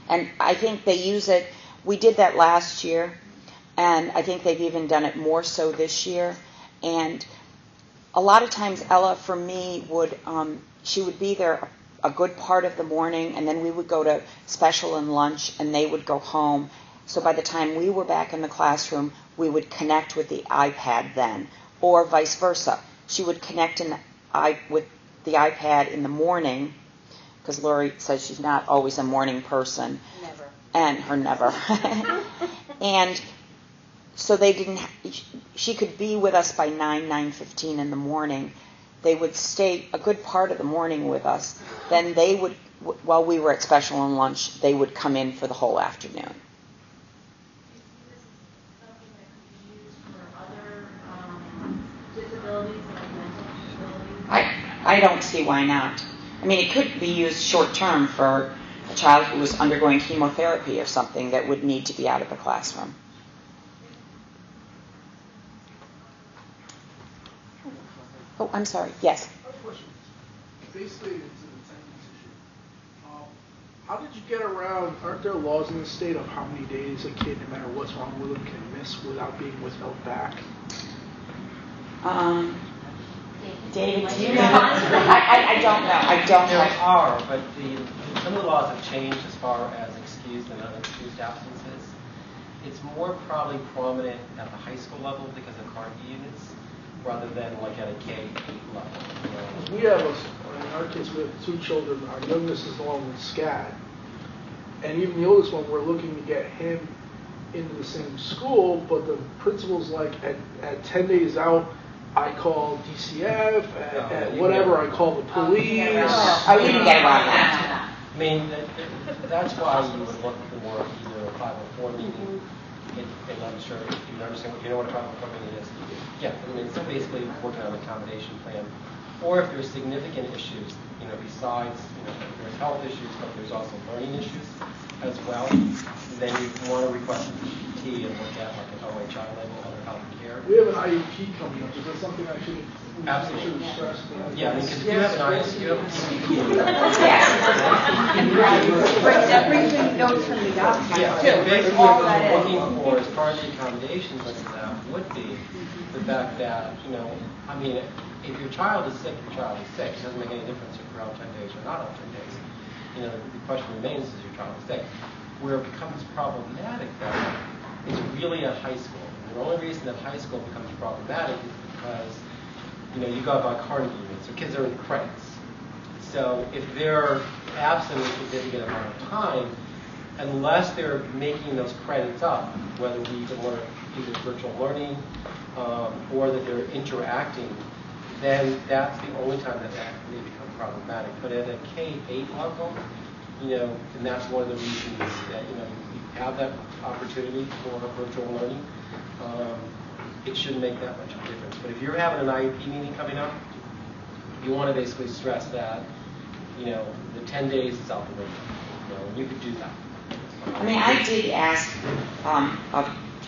Speaker 5: And I think they use it, we did that last year, and I think they've even done it more so this year. And a lot of times Ella, for me, she would be there a good part of the morning, and then we would go to special and lunch, and they would go home. So by the time we were back in the classroom, we would connect with the iPad then, or vice versa. She would connect with the iPad in the morning, because Lori says she's not always a morning person.
Speaker 4: Never.
Speaker 5: And her never. And so she could be with us by 9:15 in the morning. They would stay a good part of the morning with us. Then they would, while we were at special and lunch, they would come in for the whole afternoon. I don't see why not. I mean, it could be used short term for a child who was undergoing chemotherapy or something that would need to be out of the classroom. Oh, I'm sorry. Yes.
Speaker 6: I have a question. Basically, it's an attendance issue. How did you get around, aren't there laws in the state of how many days a kid, no matter what's wrong with them, can miss without being withheld back?
Speaker 5: David, do you know? I don't know. I don't know.
Speaker 7: There are, but some of the laws have changed as far as excused and unexcused absences. It's more probably prominent at the high school level because of Carnegie units, rather than like at a K-8 level.
Speaker 6: We have, in our case, we have 2 children. Our youngest is the one with SCAD. And even the oldest one, we're looking to get him into the same school, but the principal's like, at 10 days out, I call DCF, at whatever, I call the police.
Speaker 5: I wouldn't get around that.
Speaker 7: I mean, that's why you would look for either a 504 meeting, and I'm sure you understand what, you know what a 504 meeting is. Yeah, I mean, it's basically working on an accommodation plan. Or if there's significant issues, besides, if there's health issues, but there's also learning issues as well, then you want to request a PT and look at like an OA child level of health care.
Speaker 6: We have an IEP coming up. Is that something I should
Speaker 7: Absolutely.
Speaker 6: stress?
Speaker 7: Yeah, because if you have an IEP, you have a CBP.
Speaker 3: That brings me notes from the doctor.
Speaker 7: Yeah, so basically what we're looking for as part of the accommodations like that would be the fact that, I mean, if your child is sick, your child is sick. It doesn't make any difference if you're out 10 days or not out 10 days. The question remains, is your child sick? Where it becomes problematic, though, is really at high school. And the only reason that high school becomes problematic is because, you go by Carnegie units, so kids are in credits. So if they're absent a significant amount of time, unless they're making those credits up, whether we can learn either virtual learning or that they're interacting, then that's the only time that may become problematic. But at a K-8 level, and that's one of the reasons that, you have that opportunity for virtual learning, it shouldn't make that much of a difference. But if you're having an IEP meeting coming up, you want to basically stress that, the 10 days is out the window. You could do that.
Speaker 5: I mean, I did ask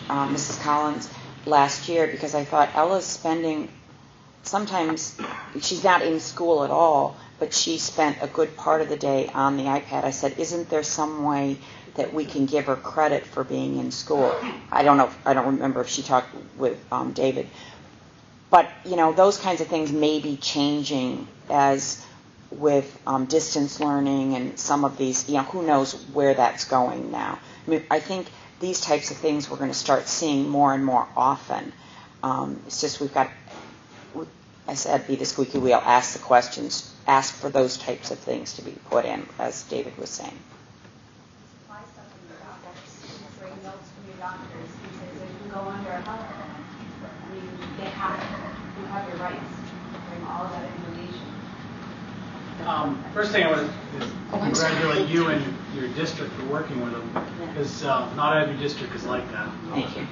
Speaker 5: Mrs. Collins last year because I thought Ella's spending, sometimes she's not in school at all, but she spent a good part of the day on the iPad. I said, isn't there some way that we can give her credit for being in school? I don't remember if she talked with David. But, those kinds of things may be changing as with distance learning and some of these, who knows where that's going now. I mean, I think these types of things we're going to start seeing more and more often. It's just we've got, I said, be the squeaky wheel, ask the questions, ask for those types of things to be put in, as David was saying.
Speaker 3: Supply stuff from your doctors, bring notes from your doctors, because if you go under a health plan, I mean, you have your rights, bring all that information.
Speaker 8: First thing I want to congratulate you and your district for working with them, because not every district is like that.
Speaker 5: Thank you.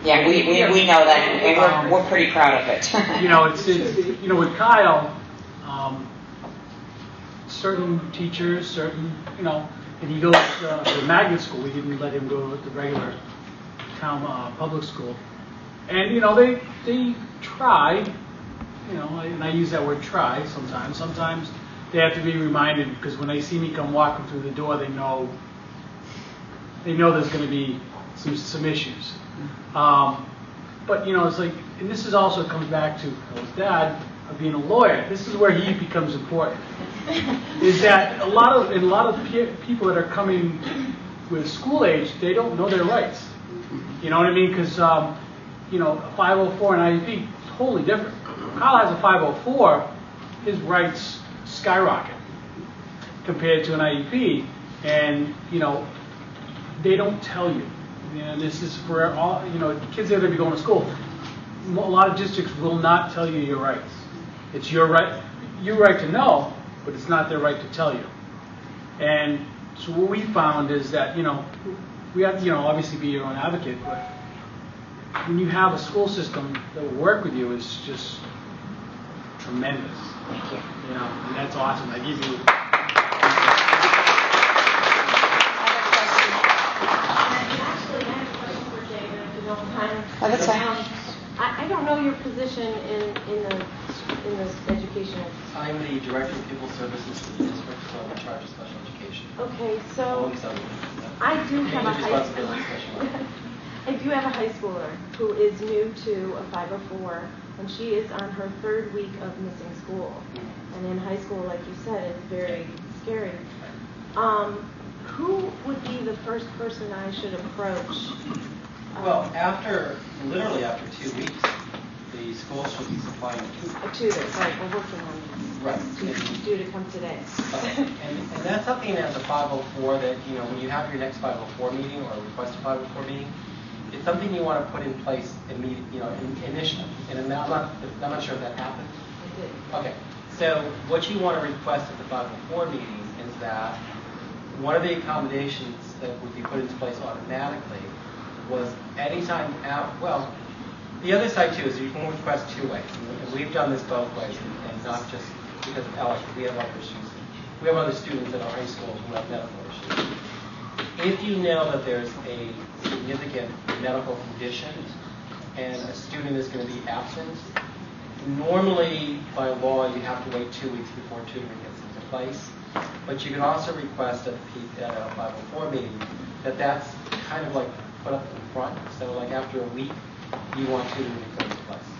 Speaker 5: Yeah, we know that, and we're pretty proud of it.
Speaker 8: It's with Kyle, certain teachers, and he goes to magnet school. We didn't let him go to the regular town public school, and they try. And I use that word try sometimes. Sometimes they have to be reminded, because when they see me come walking through the door, they know there's going to be some issues. But it's like, and this is also comes back to his dad of being a lawyer. This is where he becomes important. Is that a lot of people that are coming with school age, they don't know their rights. You know what I mean? Because a 504 and IEP totally different. Kyle has a 504, his rights skyrocket compared to an IEP, and they don't tell you. This is for all kids that are going to be going to school. A lot of districts will not tell you your rights. It's your right to know, but it's not their right to tell you. And so what we found is that we have to obviously be your own advocate, but when you have a school system that will work with you, it's just tremendous.
Speaker 5: Thank you.
Speaker 8: And that's awesome. I give you.
Speaker 3: Actually, I have a question for Jay, if you don't mind.
Speaker 5: Oh, that's fine.
Speaker 3: I don't know your position in this education.
Speaker 7: I'm the Director of Pupil Services for the district, so I'm in charge of special education.
Speaker 3: Okay, so
Speaker 7: Only some.
Speaker 3: I do have a
Speaker 7: Major
Speaker 3: high
Speaker 7: responsibility,
Speaker 3: schooler.
Speaker 7: special ed.
Speaker 3: I do have a high schooler who is new to a 504, and she is on her 3rd week of missing school. And in high school, like you said, it's very scary. Who would be the first person I should approach?
Speaker 7: Well, literally after 2 weeks, the school should be supplying a
Speaker 3: A tutor, right, we're working on this.
Speaker 7: Right.
Speaker 3: She's due to come today.
Speaker 7: And that's something as a 504 that, when you have your next 504 meeting or request a 504 meeting, it's something you want to put in place initially. And I'm not sure if that happened.
Speaker 3: I did.
Speaker 7: Okay. So what you want to request at the 504 meeting is that one of the accommodations that would be put into place automatically was anytime the other side too is you can request 2 ways, and we've done this both ways, and not just because of Alex. We have other issues. We have other students in our high school who have medical issues. If you know that there's a significant medical condition and a student is going to be absent, normally by law you have to wait 2 weeks before tutoring gets into place. But you can also request at a 504 meeting that's kind of like put up in front. So like after a week, you want tutoring to come into place.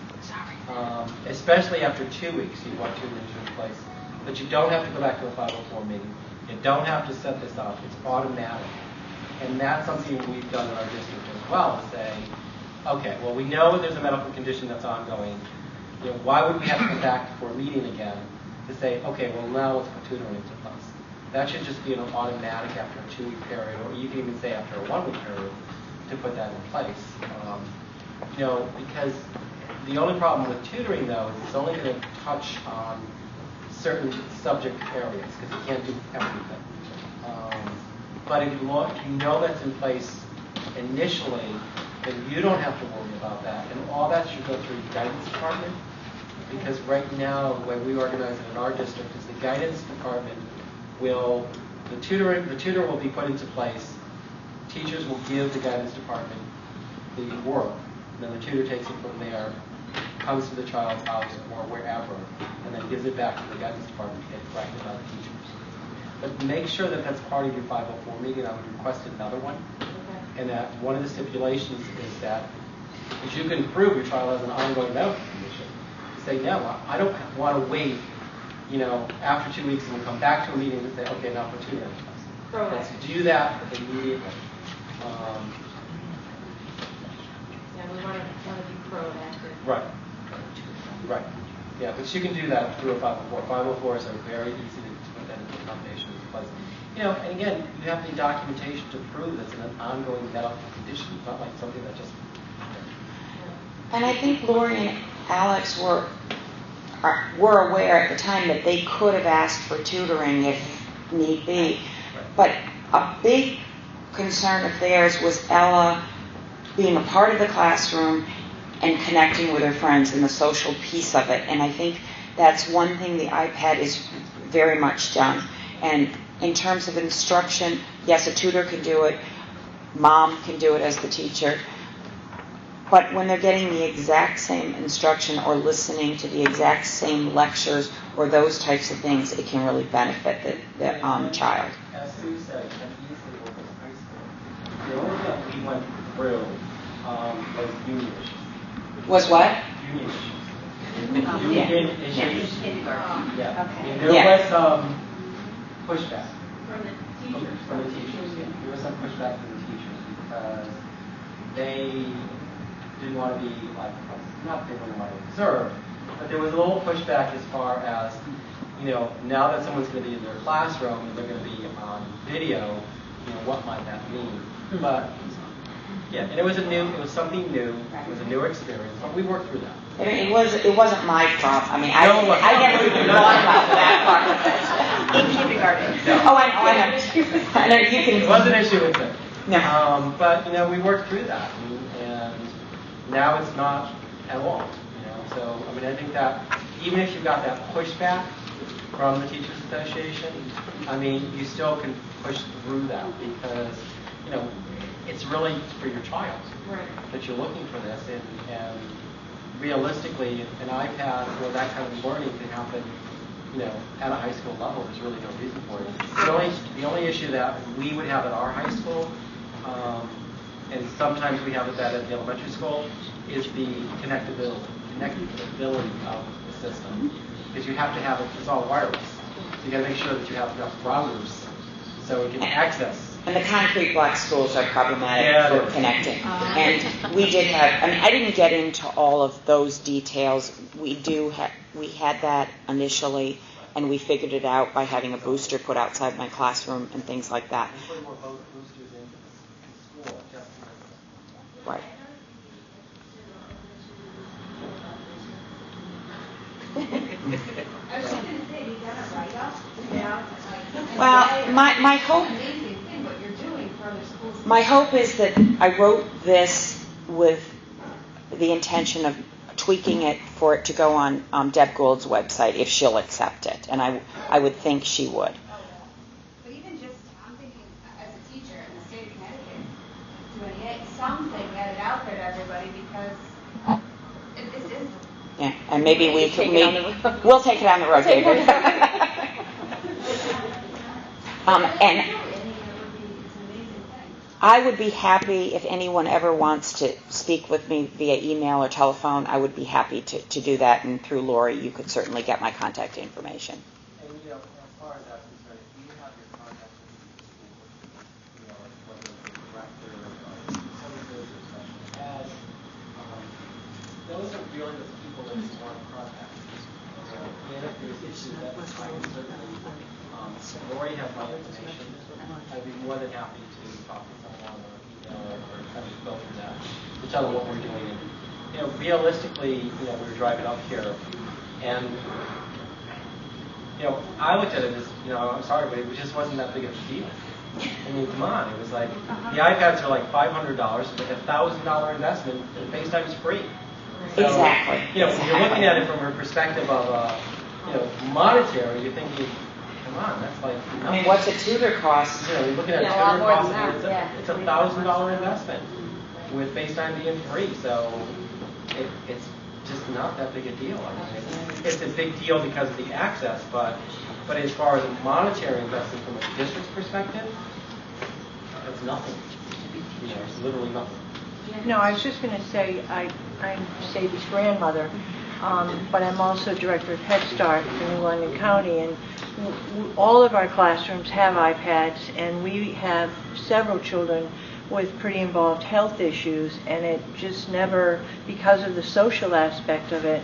Speaker 7: Especially after 2 weeks, you want tutoring to in place. But you don't have to go back to a 504 meeting. You don't have to set this up. It's automatic. And that's something we've done in our district as well, to say, okay, well, we know there's a medical condition that's ongoing. Why would we have to come back for a meeting again to say, okay, well, now let's put tutoring into place? That should just be an automatic after a 2 week period, or you can even say after a 1 week period to put that in place. Because the only problem with tutoring, though, is it's only going to touch on certain subject areas, because you can't do everything. But if you know that's in place initially, then you don't have to worry about that. And all that should go through the guidance department, because right now, the way we organize it in our district is the guidance department the tutor will be put into place. Teachers will give the guidance department the work. Then the tutor takes it from there, comes to the child's house or wherever, and then gives it back to the guidance department to get corrected by the teachers. But make sure that that's part of your 504 meeting. I would request another one.
Speaker 3: Okay.
Speaker 7: And that one of the stipulations is that if you can prove your child has an ongoing medical condition, say, no, I don't want to wait, after 2 weeks and we'll come back to a meeting and say, okay, now for 2 minutes. Let's do that immediately.
Speaker 3: Yeah, we want to be proactive.
Speaker 7: Right. Yeah, but you can do that through a 504. 504s are very easy to put that into accommodation in place. And again, you have the documentation to prove it's an ongoing medical condition. It's not like something that just...
Speaker 5: And I think Lori and Alex were were aware at the time that they could have asked for tutoring if need be. But a big concern of theirs was Ella being a part of the classroom and connecting with her friends and the social piece of it. And I think that's one thing the iPad is very much done. And in terms of instruction, yes, a tutor can do it. Mom can do it as the teacher. But when they're getting the exact same instruction or listening to the exact same lectures or those types of things, it can really benefit the child.
Speaker 7: As Sue said, can easily work in high school. The only thing that we went through was union issues.
Speaker 5: Was what?
Speaker 7: Union issues. Union issues. Yeah.
Speaker 2: Okay.
Speaker 7: I mean, there
Speaker 5: Yeah.
Speaker 7: was some pushback.
Speaker 3: From the teachers.
Speaker 7: From the teachers, yeah. There was some pushback from the teachers because they didn't want to be like, not they wouldn't want to observe, but there was a little pushback as far as, now that someone's going to be in their classroom and they're going to be on video, what might that mean? But yeah, and it was something new. It was a new experience, but we worked through that.
Speaker 5: I mean, it wasn't my problem. I mean, I
Speaker 7: No,
Speaker 5: never even thought about that part of it.
Speaker 3: In kindergarten.
Speaker 5: Oh, I know. I know. You can.
Speaker 7: It was an issue with it.
Speaker 5: No.
Speaker 7: But we worked through that, and now it's not at all. So I mean, I think that even if you got that pushback from the Teachers Association, I mean, you still can push through that because it's really for your child that you're looking for this, and realistically, an iPad or that kind of learning can happen, at a high school level. There's really no reason for it. The only issue that we would have at our high school, and sometimes we have it at the elementary school, is the connectability of the system. Because you have to have it, it's all wireless. So you got to make sure that you have enough routers so it can access.
Speaker 5: And the concrete block schools are problematic for connecting. And we did have, I didn't get into all of those details. We had that initially, and we figured it out by having a booster put outside my classroom and things like that. Right.
Speaker 9: I was just going to say, you got a write-up about,
Speaker 5: Well, my hope.
Speaker 9: amazing thing what you're doing for other schools.
Speaker 5: My hope is that I wrote this with the intention of tweaking it for it to go on Deb Gould's website if she'll accept it, and I would think she would.
Speaker 9: But even just, I'm thinking, as a teacher in the state of Connecticut, doing something, get it out there to everybody because it is.
Speaker 5: Yeah, and maybe we'll take it on the road, David. And I would be happy if anyone ever wants to speak with me via email or telephone. I would be happy to do that, and through Lori, you could certainly get my contact information.
Speaker 7: And as far as that's concerned, if you have your contact with whether it's the director of services or special ed, those are really the people that you want to contact. And if there's issues that I can certainly, Lori has my information. I'd be more than happy to talk to someone or email or kind of go through that to tell them what we're doing. And, realistically, we were driving up here, and I looked at it as, I'm sorry, but it just wasn't that big of a deal. I mean, come on, it was like the iPads are like $500, it's like $1,000 investment, and FaceTime's free. So,
Speaker 5: Exactly.
Speaker 7: When you're looking at it from a perspective of, monetary, you're thinking, come on, that's like.
Speaker 5: I mean, what's a tutor cost?
Speaker 7: You're looking at a tutor cost, it's a $1,000 investment with FaceTime being free. So it's just not that big a deal. I mean, it's a big deal because of the access, but as far as a monetary investment from a district's perspective, it's nothing. It's literally nothing.
Speaker 10: No, I was just going to say, I'm Sadie's grandmother, but I'm also director of Head Start for New London County, and all of our classrooms have iPads, and we have several children with pretty involved health issues, and it just never, because of the social aspect of it,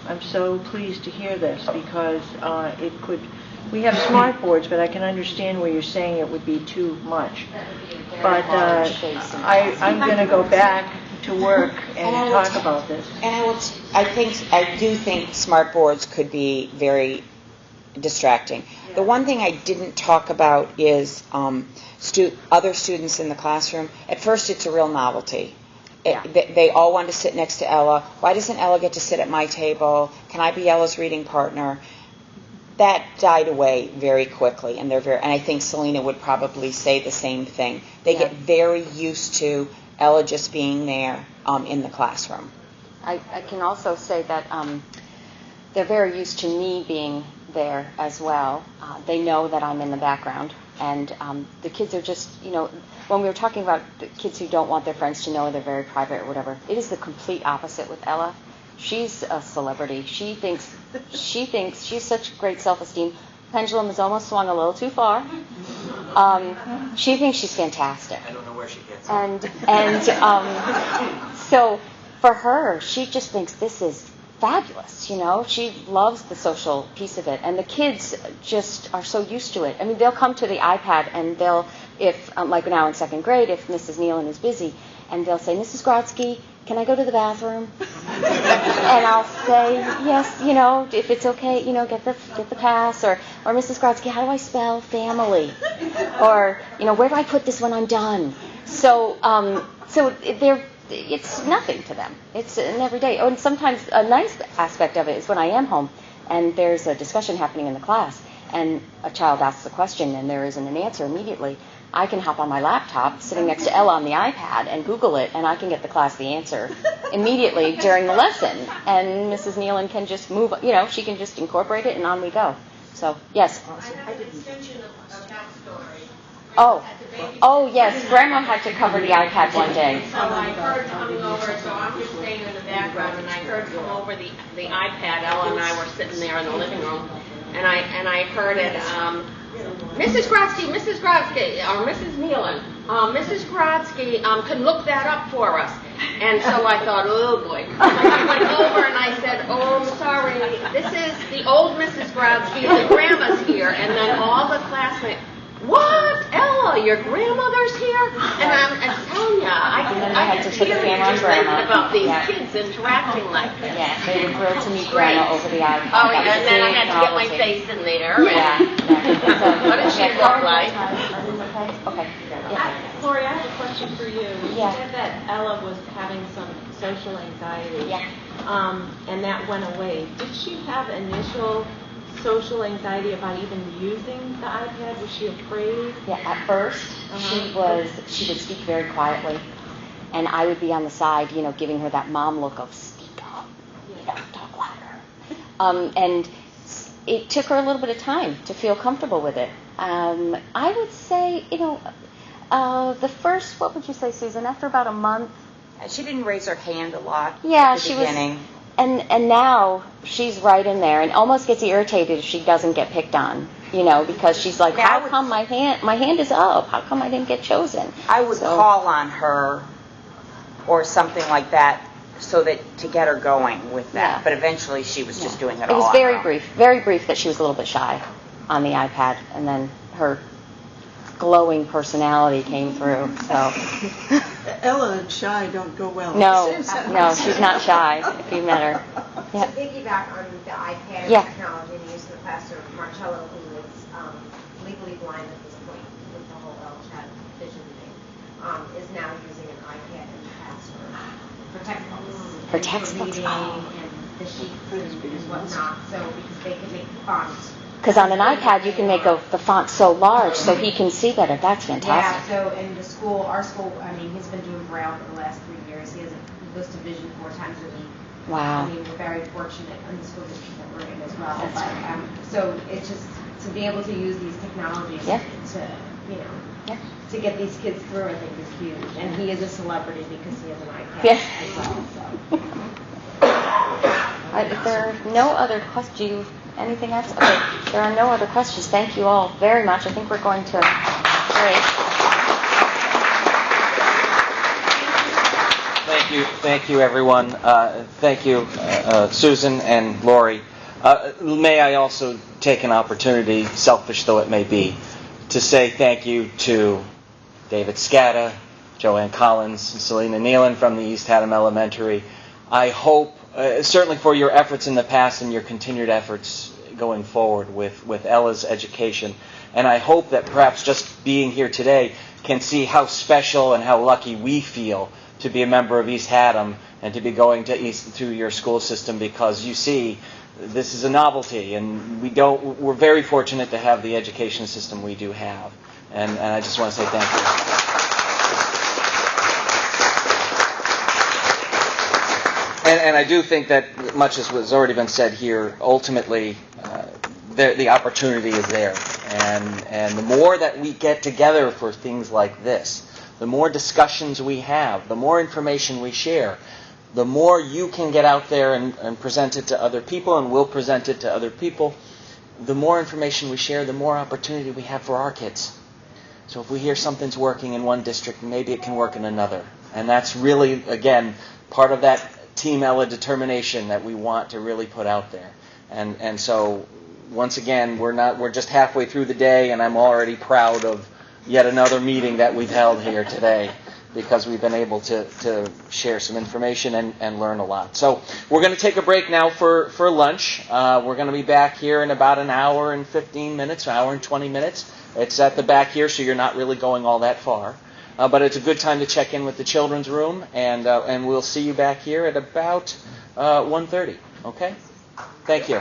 Speaker 10: I'm so pleased to hear this, because it could, we have smart boards, but I can understand where you're saying it would be too much. But I'm going to go back to work
Speaker 5: And I
Speaker 10: and
Speaker 5: will
Speaker 10: talk about this.
Speaker 5: And I do think smart boards could be very distracting. The one thing I didn't talk about is other students in the classroom. At first, it's a real novelty. They all want to sit next to Ella. Why doesn't Ella get to sit at my table? Can I be Ella's reading partner? That died away very quickly, and I think Selena would probably say the same thing. They get very used to Ella just being there in the classroom.
Speaker 4: I can also say that they're very used to me being there as well. They know that I'm in the background, and the kids are just, when we were talking about the kids who don't want their friends to know they're very private or whatever, it is the complete opposite with Ella. She's a celebrity. She thinks she's such great self-esteem. Pendulum has almost swung a little too far. She thinks she's fantastic.
Speaker 1: I don't know where she gets it.
Speaker 4: And so for her, she just thinks this is fabulous. She loves the social piece of it, and the kids just are so used to it. I mean, they'll come to the iPad and if like now in second grade, if Mrs. Nealon is busy, and they'll say, Mrs. Grodsky, can I go to the bathroom? And I'll say, yes, if it's okay, get the pass. Or Mrs. Grodsky, how do I spell family? Or, where do I put this when I'm done? So it's nothing to them. It's an everyday. Oh, and sometimes a nice aspect of it is when I am home and there's a discussion happening in the class and a child asks a question and there isn't an answer immediately. I can hop on my laptop, sitting next to Ella on the iPad, and Google it, and I can get the class the answer immediately during the lesson. And Mrs. Nealon can just move, she can just incorporate it, and on we go. So, yes.
Speaker 9: I have an extension of that story.
Speaker 4: Oh, yes. Grandma had to cover the iPad one day.
Speaker 11: So I heard coming over, so I'm just staying in the background, and I heard come over the iPad. Ella and I were sitting there in the living room, and I heard it. Mrs. Grodsky, or Mrs. Nealon, Mrs. Grodsky can look that up for us. And so I thought, oh boy. So I went over and I said, oh, I'm sorry, this is the old Mrs. Grodsky, the grandma's here. And then all the classmates, what? Ella, your grandmother's here? And I'm telling you, I
Speaker 4: had to put the camera on Grandma.
Speaker 11: About these kids interacting like this.
Speaker 4: Yeah, they were thrilled to meet Grandma over the iPad.
Speaker 11: Oh, yeah, and then I had to get my face in there.
Speaker 4: Yeah.
Speaker 11: What does she look like?
Speaker 4: Okay.
Speaker 3: Lori, I have a question for you. You
Speaker 4: Yeah.
Speaker 3: said that Ella was having some social anxiety.
Speaker 4: Yeah.
Speaker 3: And that went away. Did she have initial social anxiety about even using the iPad? Was she afraid?
Speaker 4: Yeah, at first, she would speak very quietly, and I would be on the side, giving her that mom look of speak up, talk louder. And it took her a little bit of time to feel comfortable with it. I would say, the first, what would you say, Susan, after about a month?
Speaker 5: She didn't raise her hand a lot
Speaker 4: Yeah,
Speaker 5: at the beginning.
Speaker 4: And now she's right in there and almost gets irritated if she doesn't get picked on, because she's like, how come my hand is up? How come I didn't get chosen?
Speaker 5: I would call on her or something like that to get her going with that.
Speaker 4: Yeah.
Speaker 5: But eventually she was just doing it all
Speaker 4: It was
Speaker 5: on
Speaker 4: very
Speaker 5: her own.
Speaker 4: very brief that she was a little bit shy on the iPad, and then her glowing personality came through. So
Speaker 12: Ella and Shy don't go well.
Speaker 4: no, she's not shy. If you met her.
Speaker 13: To piggyback on the iPad
Speaker 4: Yeah.
Speaker 13: technology and use in the classroom, Marcello, who is legally blind at this point with the whole LChat vision thing, is now using an iPad in the classroom for textbooks.
Speaker 4: For textbooks,
Speaker 13: Reading and the sheets and whatnot, so because they can make the fonts.
Speaker 4: Because on an iPad you can make the font so large so he can see better. That's fantastic.
Speaker 13: Yeah, so in the school, our school, he's been doing Braille for the last 3 years. He goes to vision 4 times a week.
Speaker 4: Wow.
Speaker 13: We're very fortunate in the school district that we're in as well. So it's just to be able to use these technologies to get these kids through, I think, is huge. And he is a celebrity because he has an iPad as well. So.
Speaker 4: If there are no other questions, anything else? Okay, there are no other questions. Thank you all very much. I think we're going to break.
Speaker 1: Thank you, everyone. Thank you, Susan and Lori. May I also take an opportunity, selfish though it may be, to say thank you to David Scatta, Joanne Collins, and Selena Nealon from the East Haddam Elementary. I hope, certainly for your efforts in the past and your continued efforts going forward with Ella's education, and I hope that perhaps just being here today can see how special and how lucky we feel to be a member of East Haddam and to be going to through your school system, because you see, this is a novelty, and we're very fortunate to have the education system we do have. And I just want to say thank you. And I do think that much as has already been said here, ultimately, the opportunity is there. And the more that we get together for things like this, the more discussions we have, the more information we share, the more you can get out there and present it to other people, and we'll present it to other people. The more information we share, the more opportunity we have for our kids. So if we hear something's working in one district, maybe it can work in another. And that's really, again, part of that Team Ella determination that we want to really put out there. And so, once again, we're just halfway through the day, and I'm already proud of yet another meeting that we've held here today, because we've been able to share some information and learn a lot. So we're going to take a break now for lunch. We're going to be back here in about an hour and 15 minutes, an hour and 20 minutes. It's at the back here, so you're not really going all that far. But it's a good time to check in with the children's room, and we'll see you back here at about 1:30. Okay? Thank you.